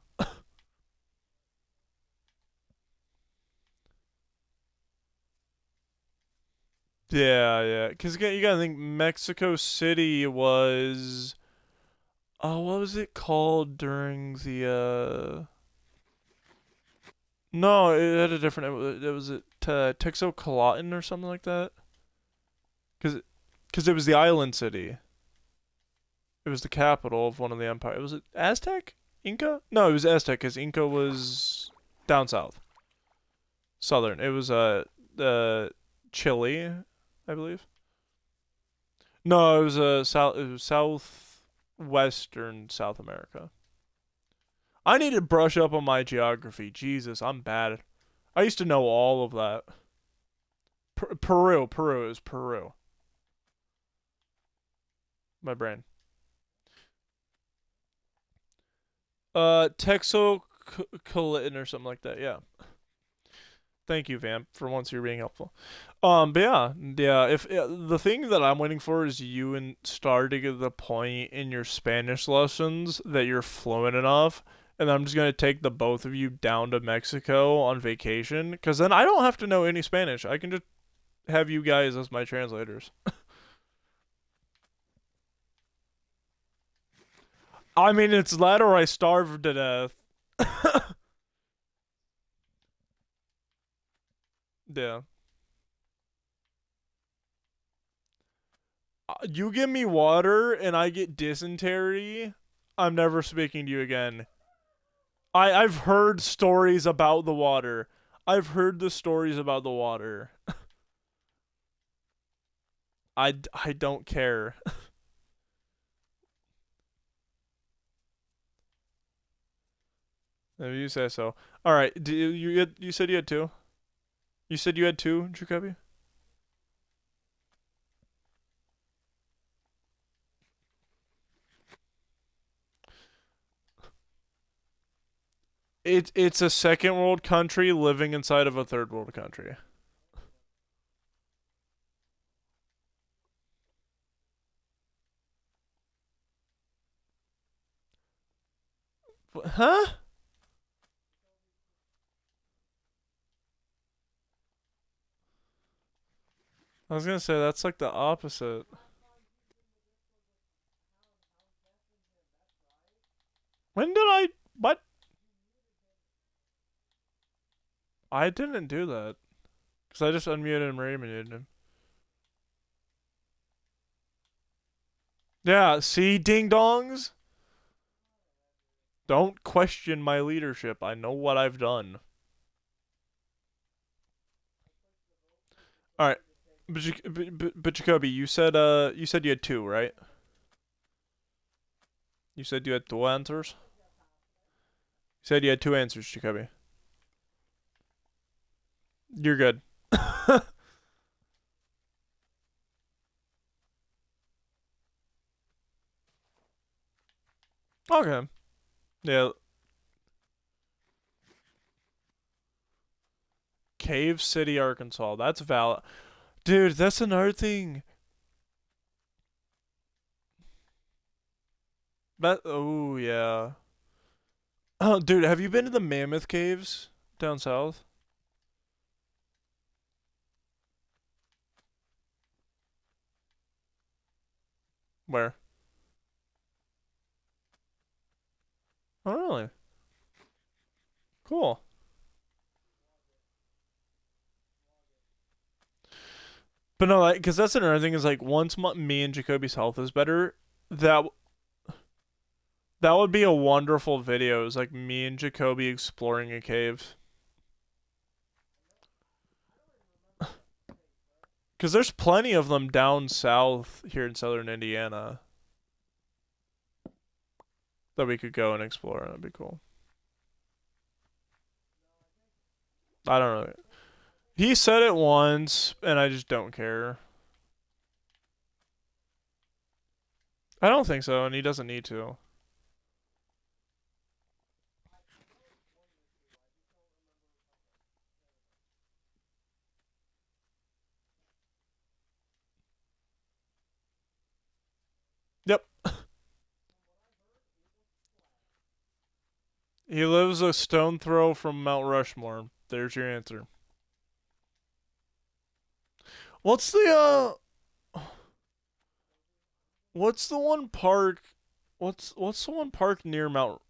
Yeah, yeah. Because you gotta think Mexico City was... Oh, what was it called during the, No, it had a different... It was Texocoatl or something like that? Because it was the island city. It was the capital of one of the empires. Was it Aztec? Inca? No, it was Aztec, because Inca was down south. Southern. It was, Chile, I believe. No, it was southwestern South America. I need to brush up on my geography. Jesus, I'm bad. I used to know all of that. Peru is Peru. My brain. Texocoatl or something like that. Yeah. Thank you, Vamp. For once, you're being helpful. But yeah. If the thing that I'm waiting for is you and Star to get to the point in your Spanish lessons that you're fluent enough, and I'm just gonna take the both of you down to Mexico on vacation, because then I don't have to know any Spanish. I can just have you guys as my translators. I mean, it's that or I starve to death. Yeah. You give me water and I get dysentery, I'm never speaking to you again. I've heard stories about the water. I've heard the stories about the water. I don't care. If you say so. All right. You said you had two? You said you had two, Jacoby? It's a second world country living inside of a third world country. Huh? I was gonna say that's like the opposite. When did I... What? I didn't do that. Because I just unmuted and remuted him. Yeah, see, ding-dongs? Don't question my leadership. I know what I've done. Alright. But Jacoby, you said you had two, right? You said you had two answers? said you had 2 answers, Jacoby. You're good. Okay. Yeah. Cave City, Arkansas. That's valid. Dude, that's another thing. Oh, yeah. Oh, dude, have you been to the Mammoth Caves down south? Where? Oh, really? Cool. But no, because that's another thing is like once me and Jacoby's health is better, that that would be a wonderful video. It's like me and Jacoby exploring a cave. Because there's plenty of them down south here in southern Indiana that we could go and explore. That'd be cool. I don't know. He said it once, and I just don't care. I don't think so, and he doesn't need to. Yep. He lives a stone throw from Mount Rushmore. There's your answer. What's the what's the one park what's the one park near Mount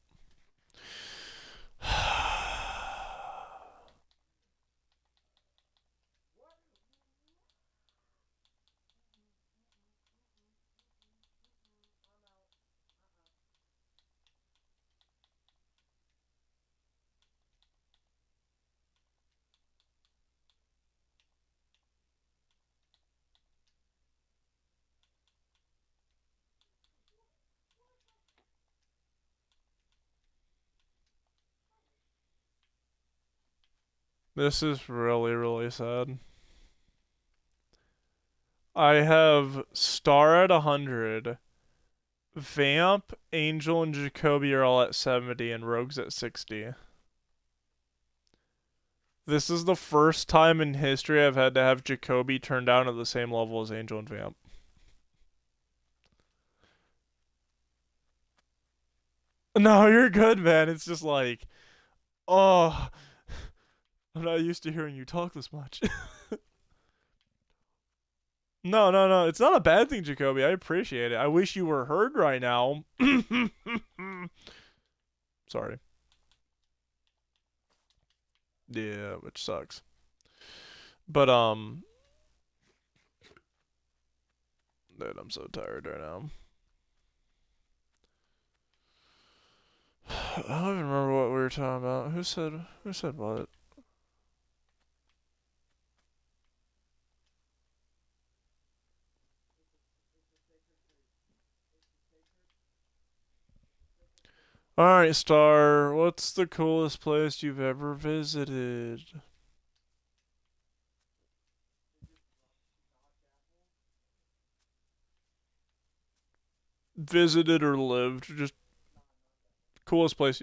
This is really, really sad. I have Star at 100. Vamp, Angel, and Jacoby are all at 70, and Rogue's at 60. This is the first time in history I've had to have Jacoby turn down at the same level as Angel and Vamp. No, you're good, man. It's just like, oh, I'm not used to hearing you talk this much. No, no, no. It's not a bad thing, Jacoby. I appreciate it. I wish you were heard right now. Sorry. Yeah, which sucks. But, dude, I'm so tired right now. I don't even remember what we were talking about. Who said what? Alright, Star, what's the coolest place you've ever visited? Visited or lived? Just coolest place.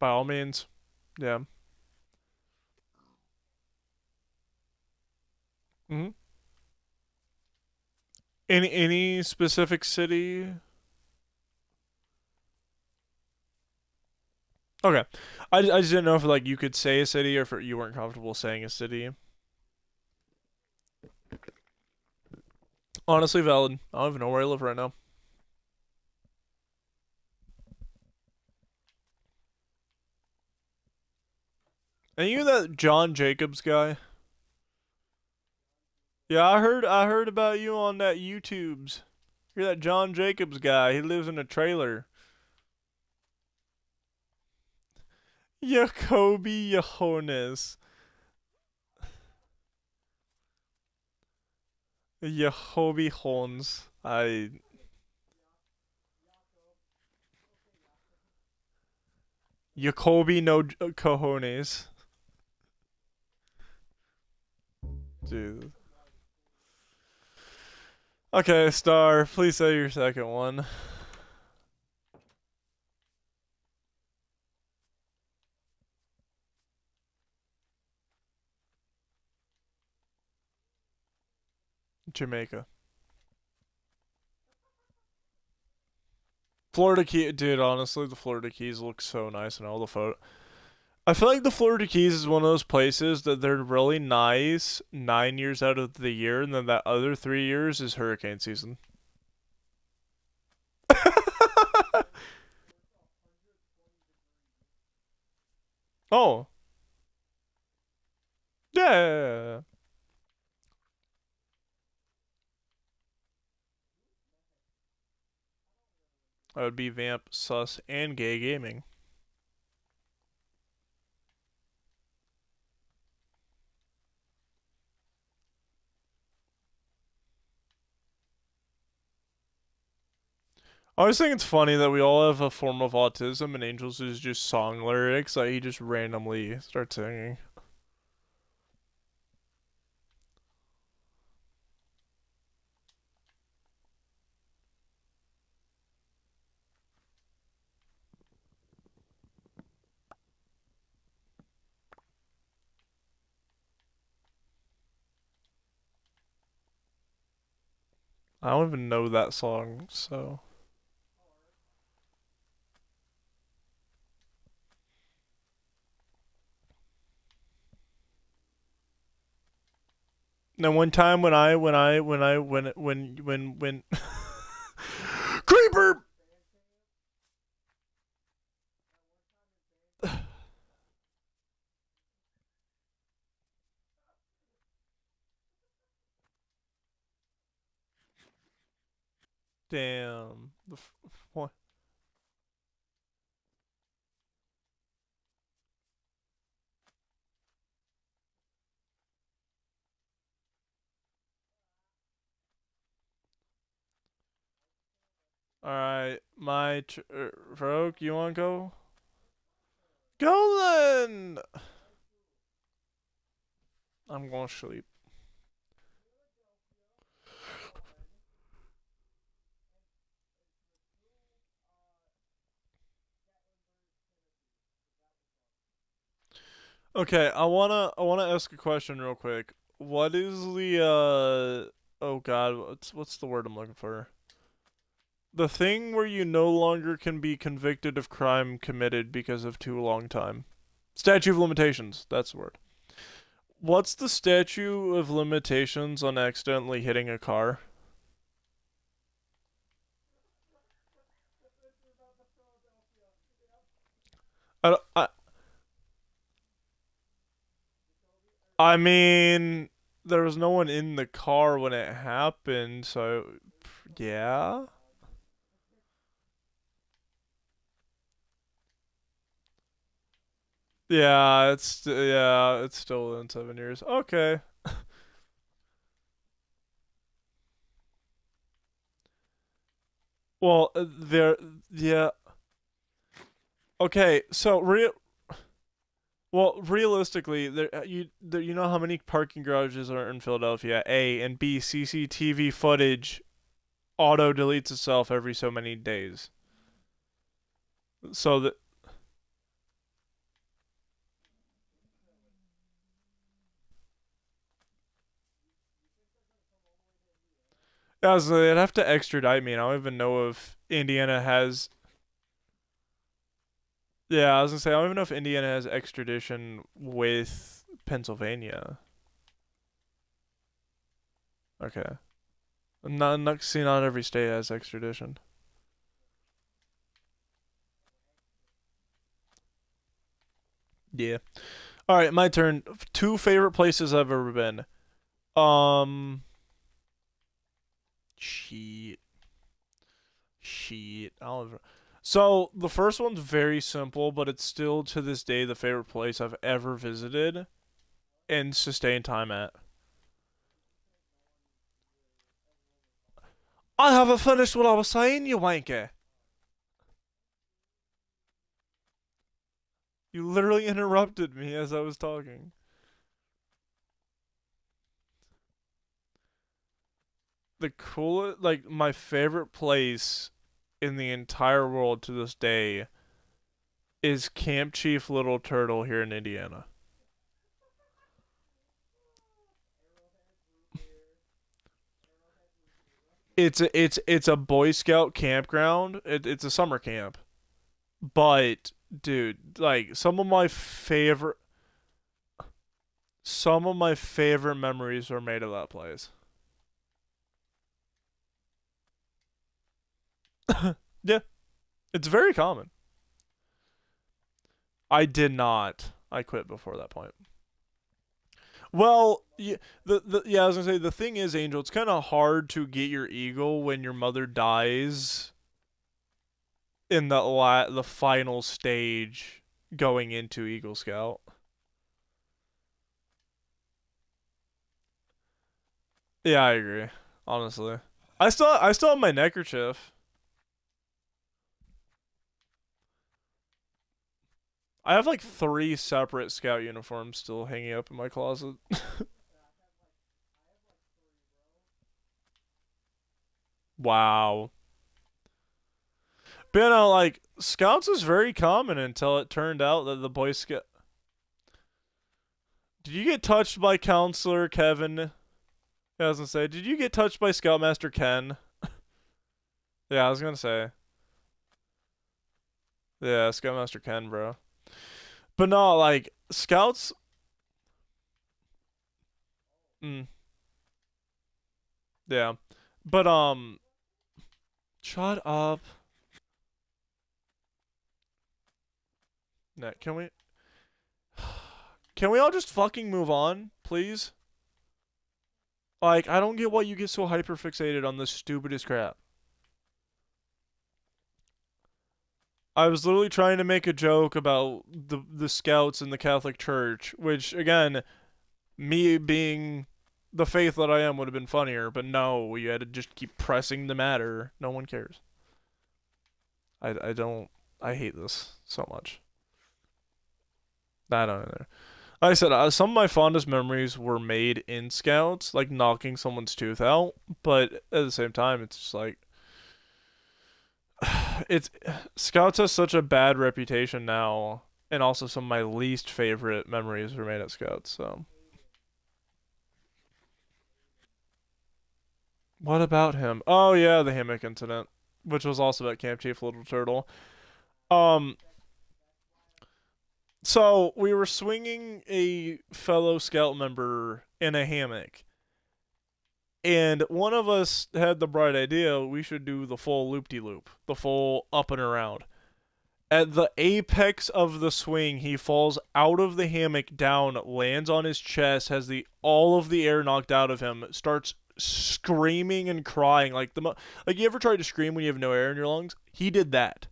By all means. Yeah. Hmm. Any specific city? Okay. I just didn't know if like you could say a city or if you weren't comfortable saying a city. Honestly valid. I don't even know where I live right now. And you that John Jacobs guy? Yeah, I heard about you on that YouTubes. You're that John Jacobs guy. He lives in a trailer. Jacoby Johannes. Jacoby Holmes. Jacoby no cojones. Dude. Okay, Star, please say your second one. Jamaica. Florida Key, dude, honestly, the Florida Keys look so nice in all the photo. I feel like the Florida Keys is one of those places that they're really nice 9 years out of the year, and then that other 3 years is hurricane season. Oh. Yeah. That would be Vamp, Sus, and Gay Gaming. I always think it's funny that we all have a form of autism, and Angel's is just song lyrics that he just randomly starts singing. I don't even know that song, so. Now, one time when Creeper! Damn. What? Alright, Farouk, you wanna go? Go then! I'm gonna sleep. Okay, I wanna ask a question real quick. What is the oh god, what's the word I'm looking for? The thing where you no longer can be convicted of crime committed because of too long time. Statute of limitations, that's the word. What's the statute of limitations on accidentally hitting a car? I, I, I mean, there was no one in the car when it happened, so yeah. Yeah, it's still in 7 years. Okay. Well, yeah. Okay, so realistically, you know how many parking garages are in Philadelphia? A and B, CCTV footage auto deletes itself every so many days. So that yeah, so they'd have to extradite me, and I don't even know if Indiana has. Yeah, I was gonna say I don't even know if Indiana has extradition with Pennsylvania. Okay. Not every state has extradition. Yeah. All right, my turn. Two favorite places I've ever been. Um, shit, shit. So the first one's very simple, but it's still to this day the favorite place I've ever visited and sustained time at. I haven't finished what I was saying, you wanker. You literally interrupted me as I was talking. The coolest, like, my favorite place in the entire world to this day is Camp Chief Little Turtle here in Indiana. It's a Boy Scout campground. It's a summer camp. But dude, like some of my favorite memories are made of that place. Yeah, it's very common. I did not. I quit before that point. Well, yeah, I was gonna say the thing is, Angel, it's kind of hard to get your eagle when your mother dies in the final stage going into Eagle Scout. Yeah, I agree. Honestly, I still have my neckerchief. I have like 3 separate scout uniforms still hanging up in my closet. Wow. But you know, like, scouts is very common until it turned out that the Boy Scout... Did you get touched by Counselor Kevin? Yeah, I was gonna say, did you get touched by Scoutmaster Ken? Yeah, I was gonna say. Yeah, Scoutmaster Ken, bro. But no, like, scouts... Mm. Yeah. But, shut up. Nah, can we... Can we all just fucking move on, please? Like, I don't get why you get so hyper-fixated on the stupidest crap. I was literally trying to make a joke about the scouts in the Catholic Church, which, again, me being the faith that I am would have been funnier, but no, you had to just keep pressing the matter. No one cares. I don't... I hate this so much. I don't either. Like I said, some of my fondest memories were made in scouts, like knocking someone's tooth out, but at the same time, it's just like... It's... Scouts has such a bad reputation now, and also some of my least favorite memories were made at scouts, so... What about him? Oh yeah, the hammock incident, which was also at Camp Chief Little Turtle. Um, so we were swinging a fellow scout member in a hammock, and one of us had the bright idea we should do the full loop-de-loop, the full up and around. At the apex of the swing, he falls out of the hammock down, lands on his chest, has all of the air knocked out of him, starts screaming and crying like like you ever tried to scream when you have no air in your lungs? He did that.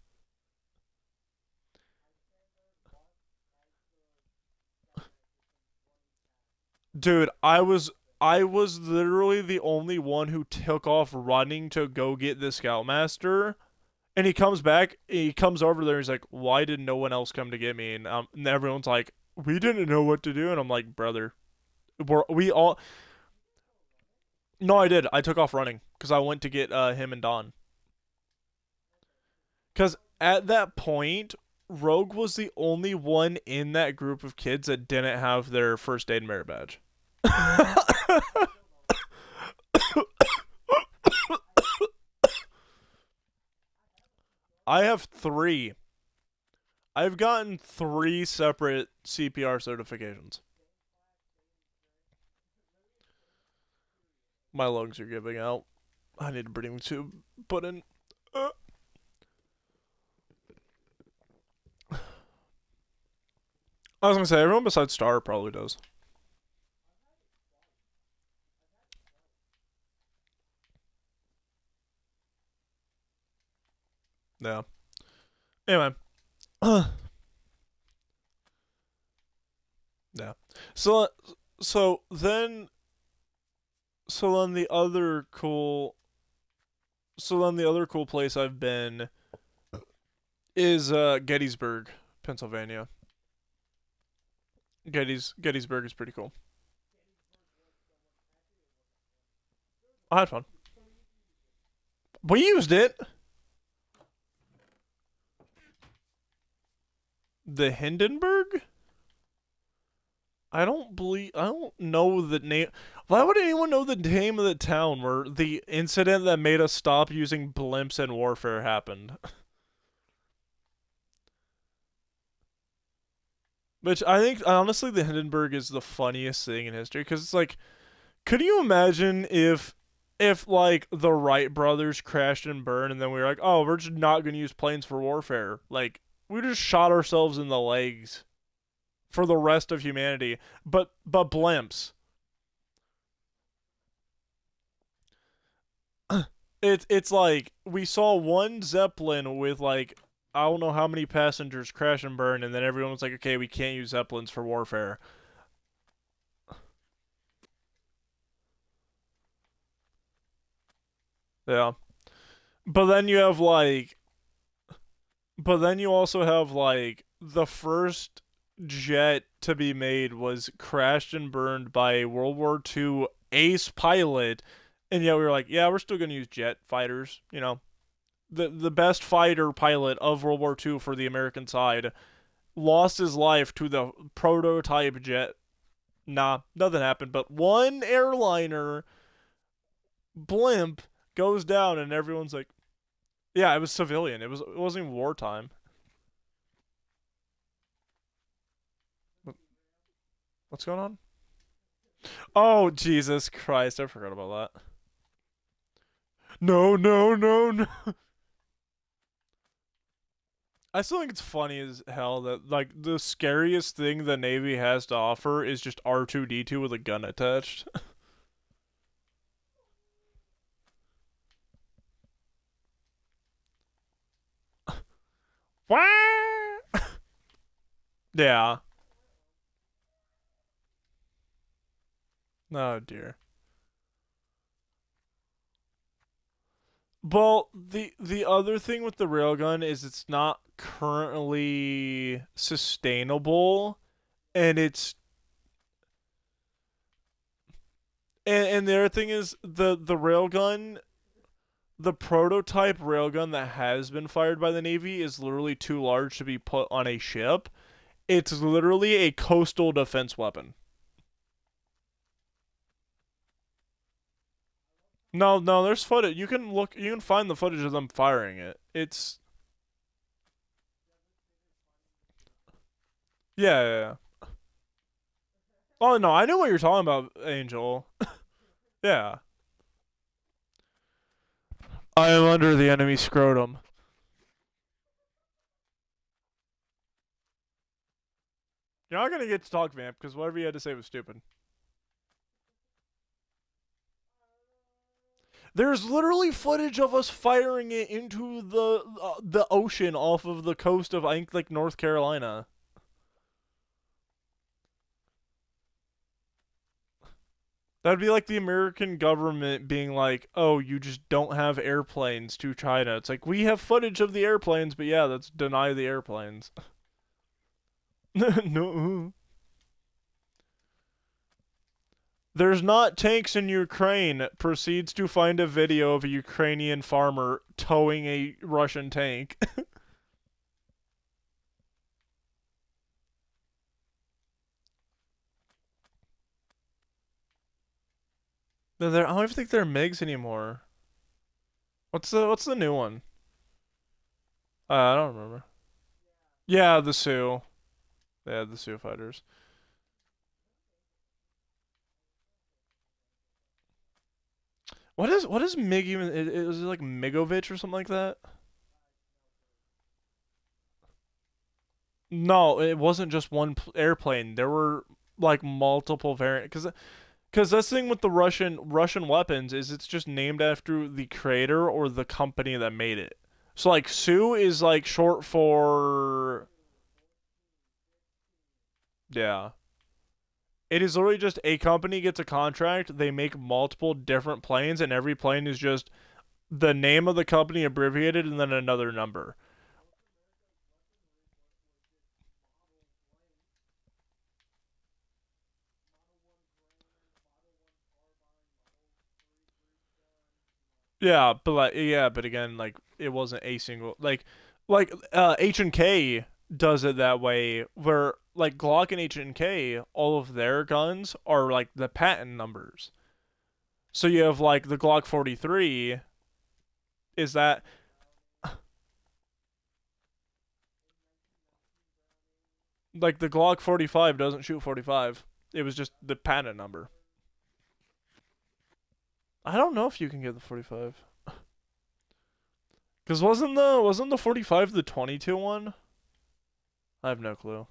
Dude, I was literally the only one who took off running to go get the Scoutmaster. And he comes back, he comes over there, he's like, why did no one else come to get me? And everyone's like, we didn't know what to do. And I'm like, brother, we all... No, I did. I took off running because I went to get him and Don. Because at that point, Rogue was the only one in that group of kids that didn't have their first aid merit badge. I have 3. I've gotten 3 separate CPR certifications. My lungs are giving out. I need a breathing tube put in. I was gonna say, everyone besides Star probably does. Yeah. Anyway. Yeah. So then the other cool place I've been is Gettysburg, Pennsylvania. Gettysburg is pretty cool. I had fun. We used it. The Hindenburg? I don't know the name. Why would anyone know the name of the town where the incident that made us stop using blimps in warfare happened? Which I think, honestly, the Hindenburg is the funniest thing in history, because it's like, could you imagine if like the Wright brothers crashed and burned, and then we were like, oh, we're just not going to use planes for warfare? Like, we just shot ourselves in the legs for the rest of humanity. But blimps. It's like we saw one Zeppelin with like I don't know how many passengers crash and burn, and then everyone was like, okay, we can't use Zeppelins for warfare. Yeah. But then you have like but then you also have like the first jet to be made was crashed and burned by a World War II ace pilot, and yet we were like, yeah, we're still gonna use jet fighters, you know. The best fighter pilot of World War II for the American side lost his life to the prototype jet. Nah, nothing happened, but one airliner blimp goes down and everyone's like, yeah, it was civilian. It wasn't even wartime. What's going on? Oh, Jesus Christ, I forgot about that. No. I still think it's funny as hell that like the scariest thing the Navy has to offer is just R2-D2 with a gun attached. Yeah. Oh dear. Well, the other thing with the railgun is it's not currently sustainable, and it's and the other thing is the railgun, the prototype railgun that has been fired by the Navy is literally too large to be put on a ship. It's literally a coastal defense weapon. No, there's footage. You can find the footage of them firing it. It's yeah. Oh no, I know what you're talking about, Angel. Yeah. I am under the enemy scrotum. You're not gonna get to talk, Vamp, because whatever you had to say was stupid. There's literally footage of us firing it into the ocean off of the coast of, I think, like, North Carolina. That'd be like the American government being like, oh, you just don't have airplanes to China. It's like, we have footage of the airplanes, but yeah, let's deny the airplanes. No. There's not tanks in Ukraine. Proceeds to find a video of a Ukrainian farmer towing a Russian tank. I don't even think they're MiGs anymore. What's the new one? I don't remember. Yeah, the Sioux. Yeah, the Sioux fighters. What is MiG even? Is it like Migovich or something like that? No, it wasn't just one airplane. There were like multiple variants. Because this thing with the Russian weapons is it's just named after the creator or the company that made it. So like Sioux is like short for yeah. It is literally just a company gets a contract, they make multiple different planes, and every plane is just the name of the company abbreviated and then another number. Yeah, but again, like it wasn't a single H&K does it that way where like Glock and H&K, all of their guns are like the patent numbers. So you have like the Glock 43 is that like the Glock 45 doesn't shoot 45. It was just the patent number. I don't know if you can get the 45. Cuz wasn't the 45 the 22 one? I have no clue.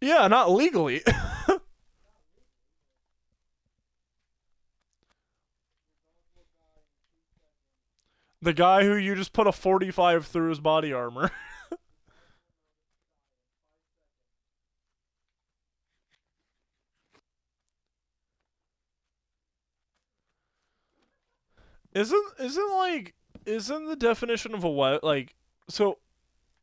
Yeah, not legally. The guy who you just put a 45 through his body armor. Isn't the definition of a what like so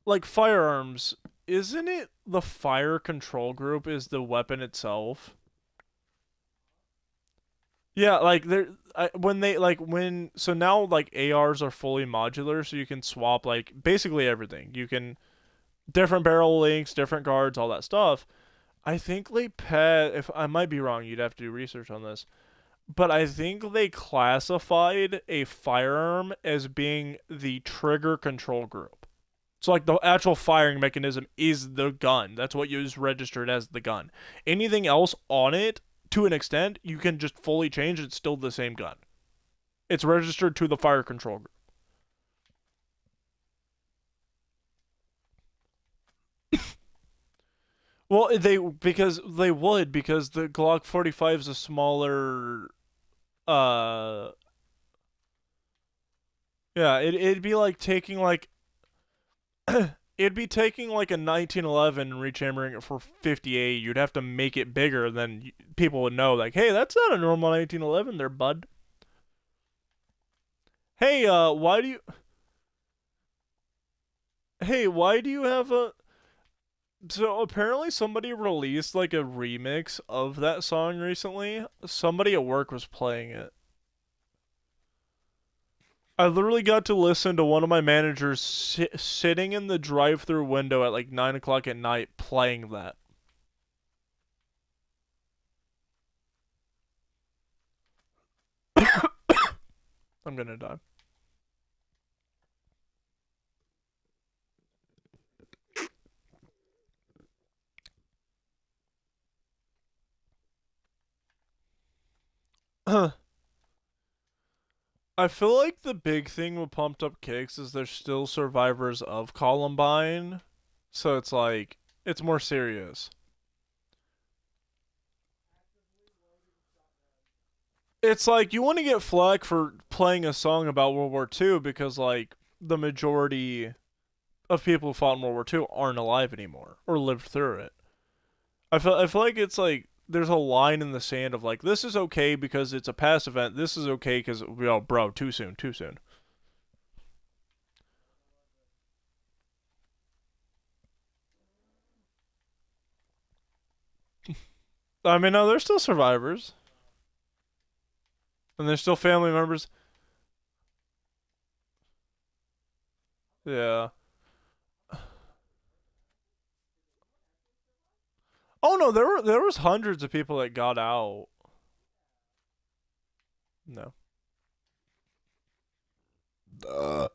like firearms, isn't it the fire control group is the weapon itself? Yeah, like so now like ARs are fully modular, so you can swap like basically everything. You can different barrel lengths, different guards, all that stuff. I think if I might be wrong, you'd have to do research on this, but I think they classified a firearm as being the trigger control group. So like the actual firing mechanism is the gun. That's what is registered as the gun. Anything else on it, to an extent, you can just fully change. It's still the same gun. It's registered to the fire control group. Well, because the Glock 45 is a smaller. Uh, yeah, it'd be like taking like. It'd be taking like a 1911 and rechammering it for 58. You'd have to make it bigger, then people would know, like, hey, that's not a normal 1911 there, bud. Hey, why do you have a... So apparently somebody released like a remix of that song recently. Somebody at work was playing it. I literally got to listen to one of my managers sitting in the drive-through window at like 9 o'clock at night playing that. I'm gonna die. I feel like the big thing with Pumped Up Kicks is there's still survivors of Columbine, so it's like, it's more serious. It's like, you want to get flack for playing a song about World War II because, like, the majority of people who fought in World War II aren't alive anymore, or lived through it. I feel like it's like, there's a line in the sand of like, this is okay because it's a past event, this is okay because, oh, bro, too soon. I mean, no, they're still survivors. And they're still family members. Yeah. Oh no, there was hundreds of people that got out. No.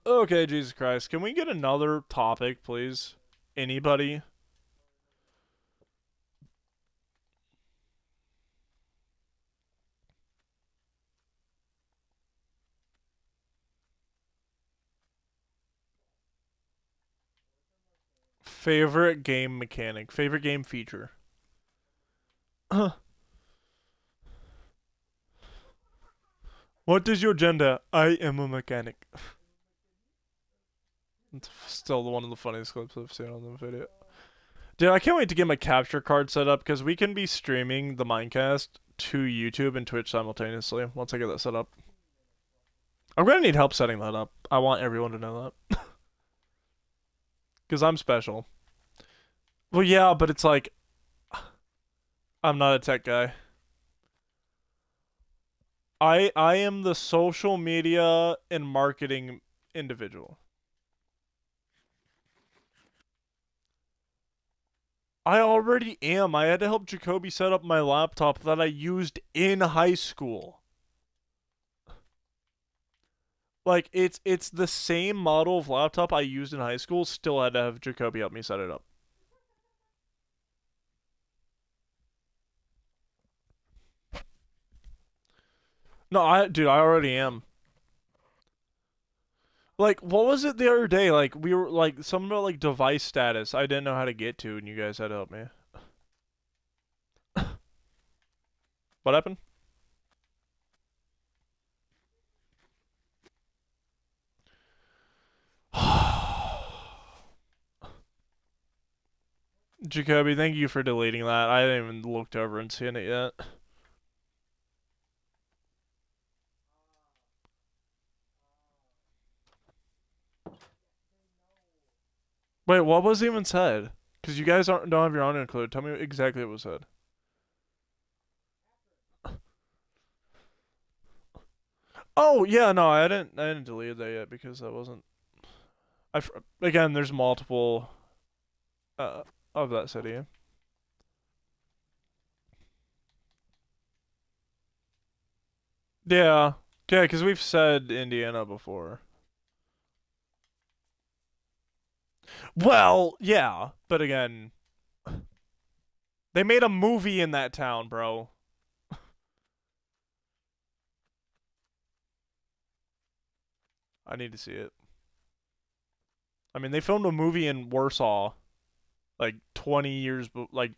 Okay, Jesus Christ. Can we get another topic, please? Anybody? Favorite game mechanic. Favorite game feature. What is your gender? I am a mechanic. It's still one of the funniest clips I've seen on the video. Dude, I can't wait to get my capture card set up because we can be streaming the Minecast to YouTube and Twitch simultaneously once I get that set up. I'm gonna need help setting that up. I want everyone to know that. Because I'm special. Well, yeah, but it's like, I'm not a tech guy. I am the social media and marketing individual. I already am. I had to help Jacoby set up my laptop that I used in high school. Like, it's the same model of laptop I used in high school, still had to have Jacoby help me set it up. No, dude, I already am. Like, what was it the other day? Like, we were, like, something about, like, device status I didn't know how to get to, and you guys had to help me. What happened? Jacoby, thank you for deleting that. I haven't even looked over and seen it yet. Wait, what was even said? Because you guys don't have your own included. Tell me exactly what was said. Oh yeah, no, I didn't delete that yet because that wasn't. Again, there's multiple of that city. Yeah, yeah, because we've said Indiana before. Well, yeah, but again, they made a movie in that town, bro. I need to see it. I mean, they filmed a movie in Warsaw, like 20 years, like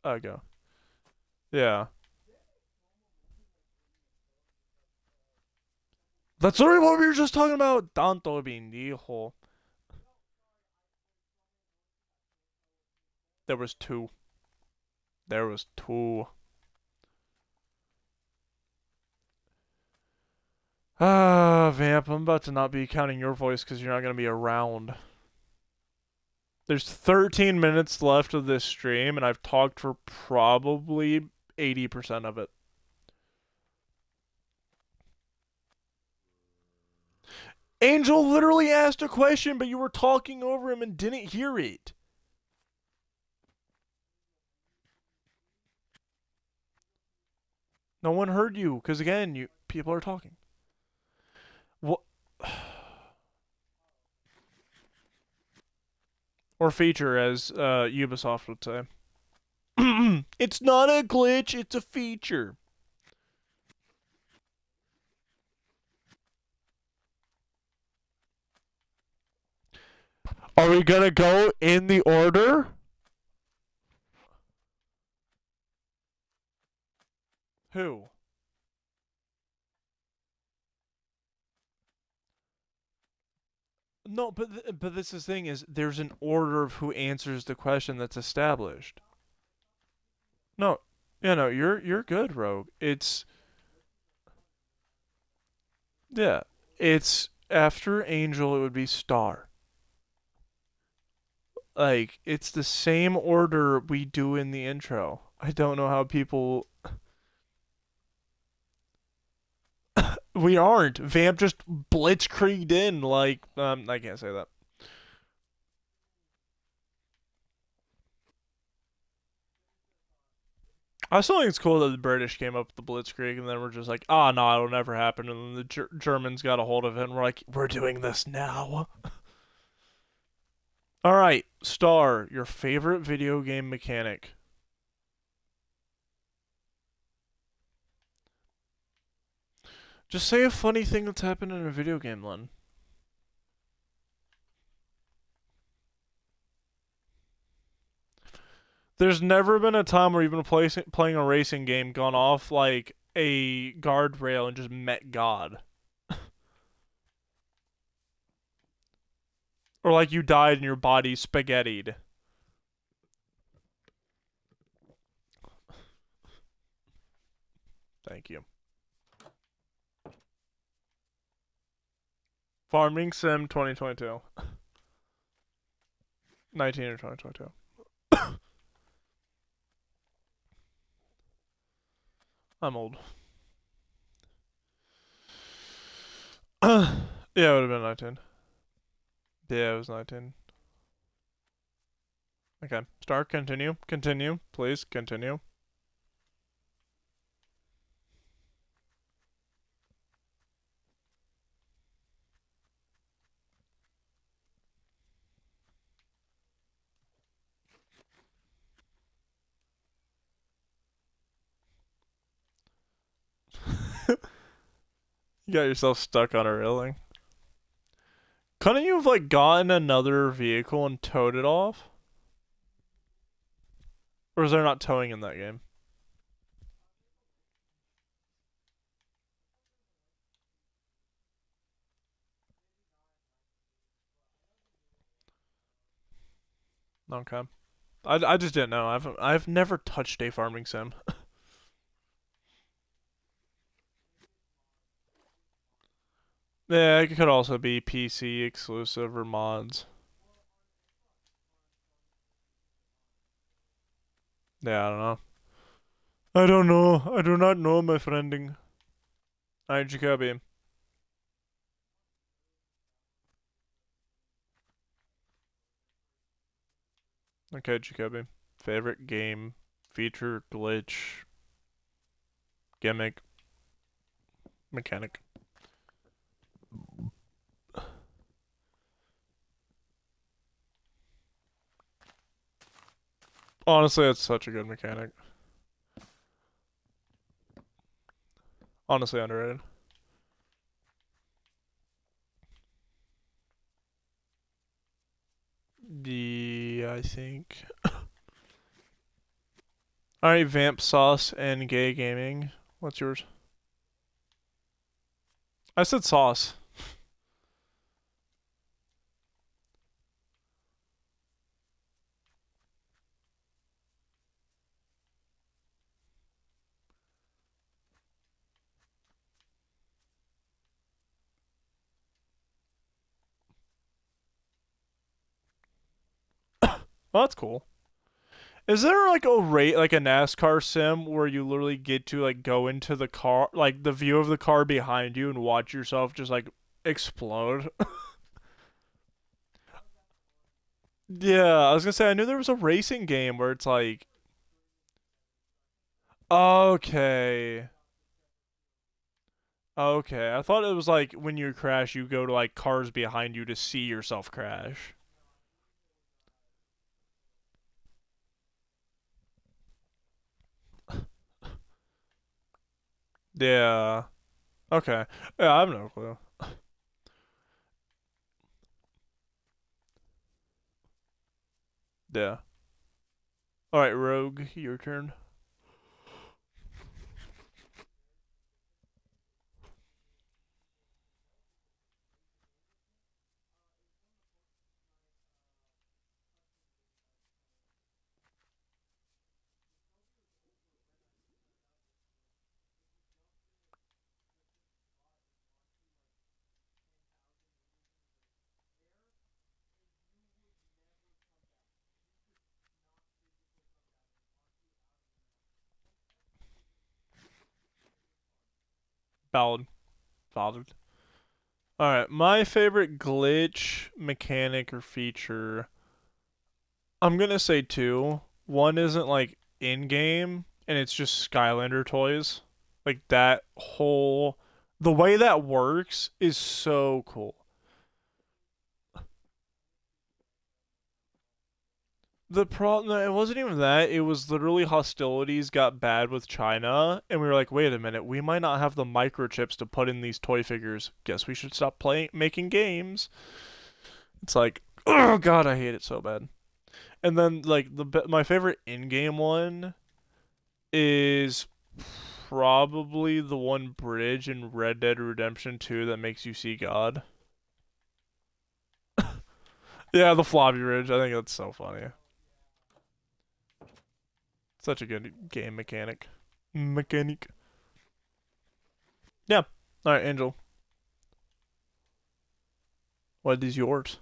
ago. Yeah, that's literally what we were just talking about. Tanto bendijo. There was two. There was two. Ah, Vamp, I'm about to not be counting your voice because you're not going to be around. There's 13 minutes left of this stream, and I've talked for probably 80% of it. Angel literally asked a question, but you were talking over him and didn't hear it. No one heard you, because again, people are talking. What? Or feature, as Ubisoft would say. It's not a glitch, it's a feature. Are we gonna go in the order? Who? No, but this is the thing is there's an order of who answers the question that's established. No, yeah, no, you're good, Rogue. Yeah, it's after Angel it would be Star. Like it's the same order we do in the intro. I don't know how people. We aren't. Vamp just blitzkrieged in like I can't say that. I still think it's cool that the British came up with the Blitzkrieg and then we're just like, oh no, it'll never happen. And then the Germans got a hold of it and we're like, we're doing this now. All right, Star, your favorite video game mechanic. Just say a funny thing that's happened in a video game, Len. There's never been a time where you've been playing a racing game, gone off like a guardrail and just met God. Or like you died and your body spaghettied. Thank you. Farming Sim 2022. 19 or 2022. I'm old. Yeah, it would have been 19. Yeah, it was 19. Okay. Start. Continue. Continue. Please continue. You got yourself stuck on a railing. Couldn't you have like gotten another vehicle and towed it off? Or is there not towing in that game? Okay. I just didn't know. I've never touched a farming sim. Yeah, it could also be PC exclusive or mods. Yeah, I don't know. I don't know. I do not know, my friending. Alright, Jacoby. Okay, Jacoby. Favorite game, feature, glitch, gimmick, mechanic. Honestly, it's such a good mechanic. Honestly, underrated. Yeah, I think. Alright, Vamp Sauce and Gay Gaming. What's yours? I said sauce. Well, that's cool. Is there like a rate, like a NASCAR sim, where you literally get to like go into the car, like the view of the car behind you, and watch yourself just like explode? Yeah, I was gonna say I knew there was a racing game where it's like, okay, okay. I thought it was like when you crash, you go to like cars behind you to see yourself crash. Yeah. Okay. Yeah, I have no clue. Yeah. All right, Rogue, your turn. Valid. Valid. All right, my favorite glitch, mechanic, or feature. I'm gonna say two. One isn't like in game, and it's just Skylander toys. Like that whole, the way that works is so cool. The problem, no, it wasn't even that. It was literally hostilities got bad with China, and we were like, wait a minute, we might not have the microchips to put in these toy figures. Guess we should stop playing, making games. It's like, oh god, I hate it so bad. And then like my favorite in-game one is probably the one bridge in Red Dead Redemption 2 that makes you see God. Yeah, the floppy bridge. I think that's so funny. Such a good game mechanic. Mechanic. Yeah. All right, Angel. What is yours?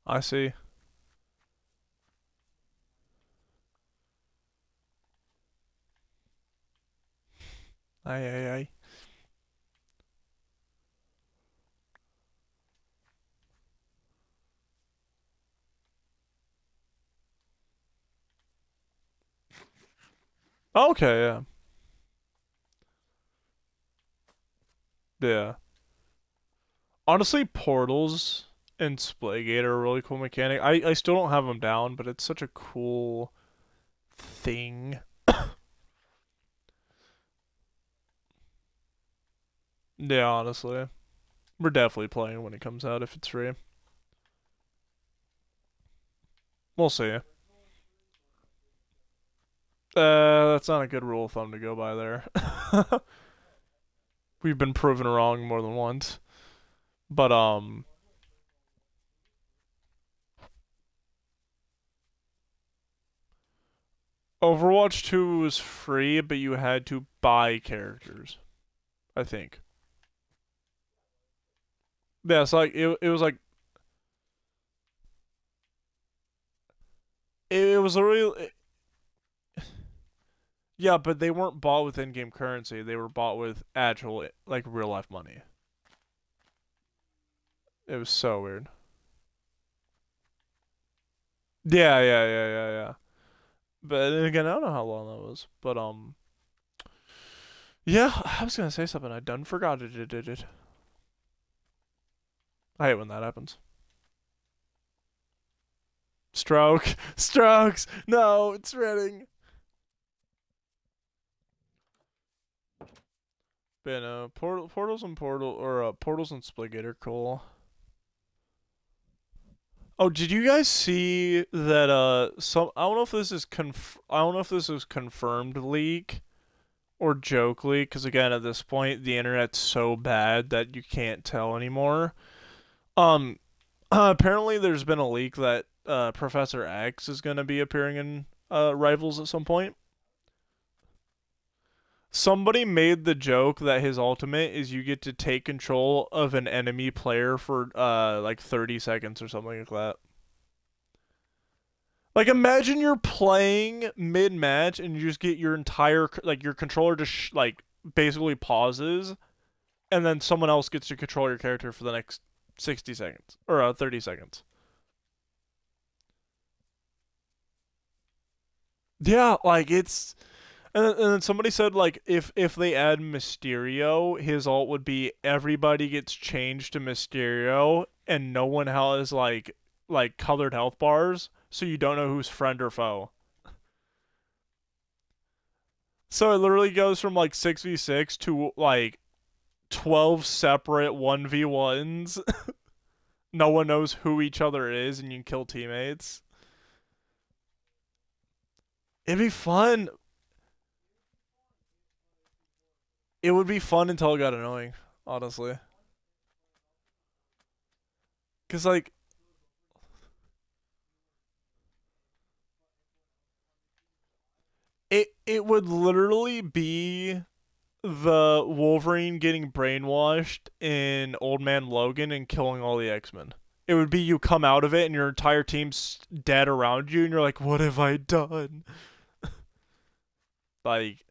I see. Aye, aye, aye. Okay, yeah. Yeah. Honestly, portals and Splaygate are a really cool mechanic. I still don't have them down, but it's such a cool thing. Yeah, honestly. We're definitely playing when it comes out if it's free. We'll see. That's not a good rule of thumb to go by there. We've been proven wrong more than once. But, Overwatch 2 was free, but you had to buy characters, I think. Yeah, it's like, it was like, it was literally, yeah, but they weren't bought with in-game currency. They were bought with actual, like, real-life money. It was so weird. Yeah, yeah, yeah, yeah, yeah. But again, I don't know how long that was. But, yeah, I was gonna say something. I done forgot it. I hate when that happens. Stroke. Strokes! No, it's running. But no, portals and portals and Splitgate are cool. Oh, did you guys see that I don't know if this is confirmed leak or joke leak, because again at this point the internet's so bad that you can't tell anymore. Apparently there's been a leak that Professor X is going to be appearing in Rivals at some point. Somebody made the joke that his ultimate is you get to take control of an enemy player for like 30 seconds or something like that. Like imagine you're playing mid-match and you just get your entire like your controller just like basically pauses and then someone else gets to control your character for the next 60 seconds or 30 seconds. Yeah, like it's and then somebody said like if they add Mysterio, his ult would be everybody gets changed to Mysterio and no one has like colored health bars, so you don't know who's friend or foe. So it literally goes from like 6v6 to like 12 separate 1v1s. No one knows who each other is and you can kill teammates. It'd be fun. It would be fun until it got annoying, honestly. Cause like it would literally be the Wolverine getting brainwashed in Old Man Logan and killing all the X-Men. It would be you come out of it and your entire team's dead around you and you're like, what have I done? Like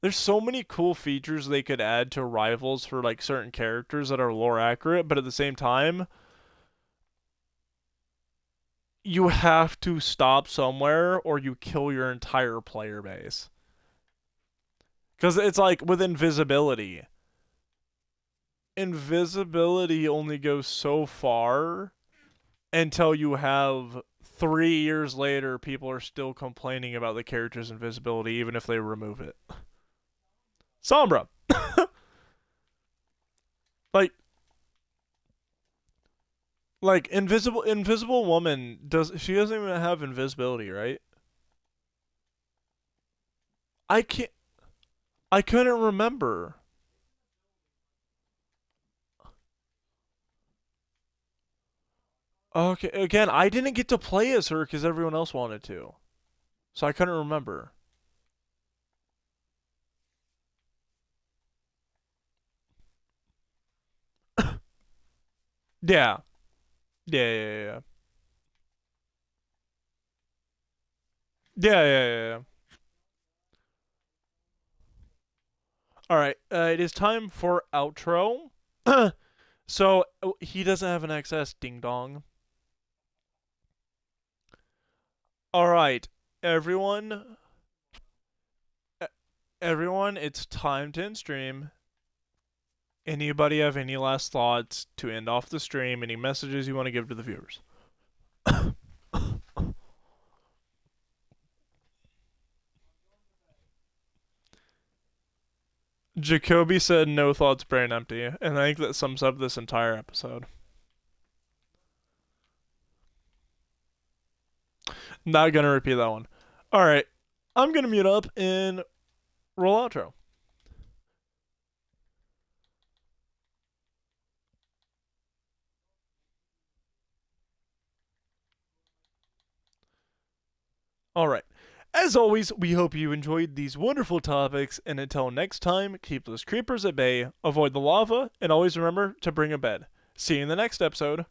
there's so many cool features they could add to Rivals for like certain characters that are lore accurate, but at the same time, you have to stop somewhere or you kill your entire player base. Because it's like with invisibility. Invisibility only goes so far until you have 3 years later, people are still complaining about the character's invisibility, even if they remove it. Sombra! like, like invisible woman she doesn't even have invisibility, right? I can't I couldn't remember. Okay, again, I didn't get to play as her because everyone else wanted to. So I couldn't remember. Yeah. Yeah, yeah, yeah. Yeah. All right, it is time for outro. So he doesn't have an XS, ding dong. All right, everyone. Everyone, it's time to end stream. Anybody have any last thoughts to end off the stream? Any messages you want to give to the viewers? Jacoby said no thoughts, brain empty, and I think that sums up this entire episode. Not gonna repeat that one. Alright, I'm gonna mute up and roll outro. Alright. As always, we hope you enjoyed these wonderful topics, and until next time, keep those creepers at bay, avoid the lava, and always remember to bring a bed. See you in the next episode.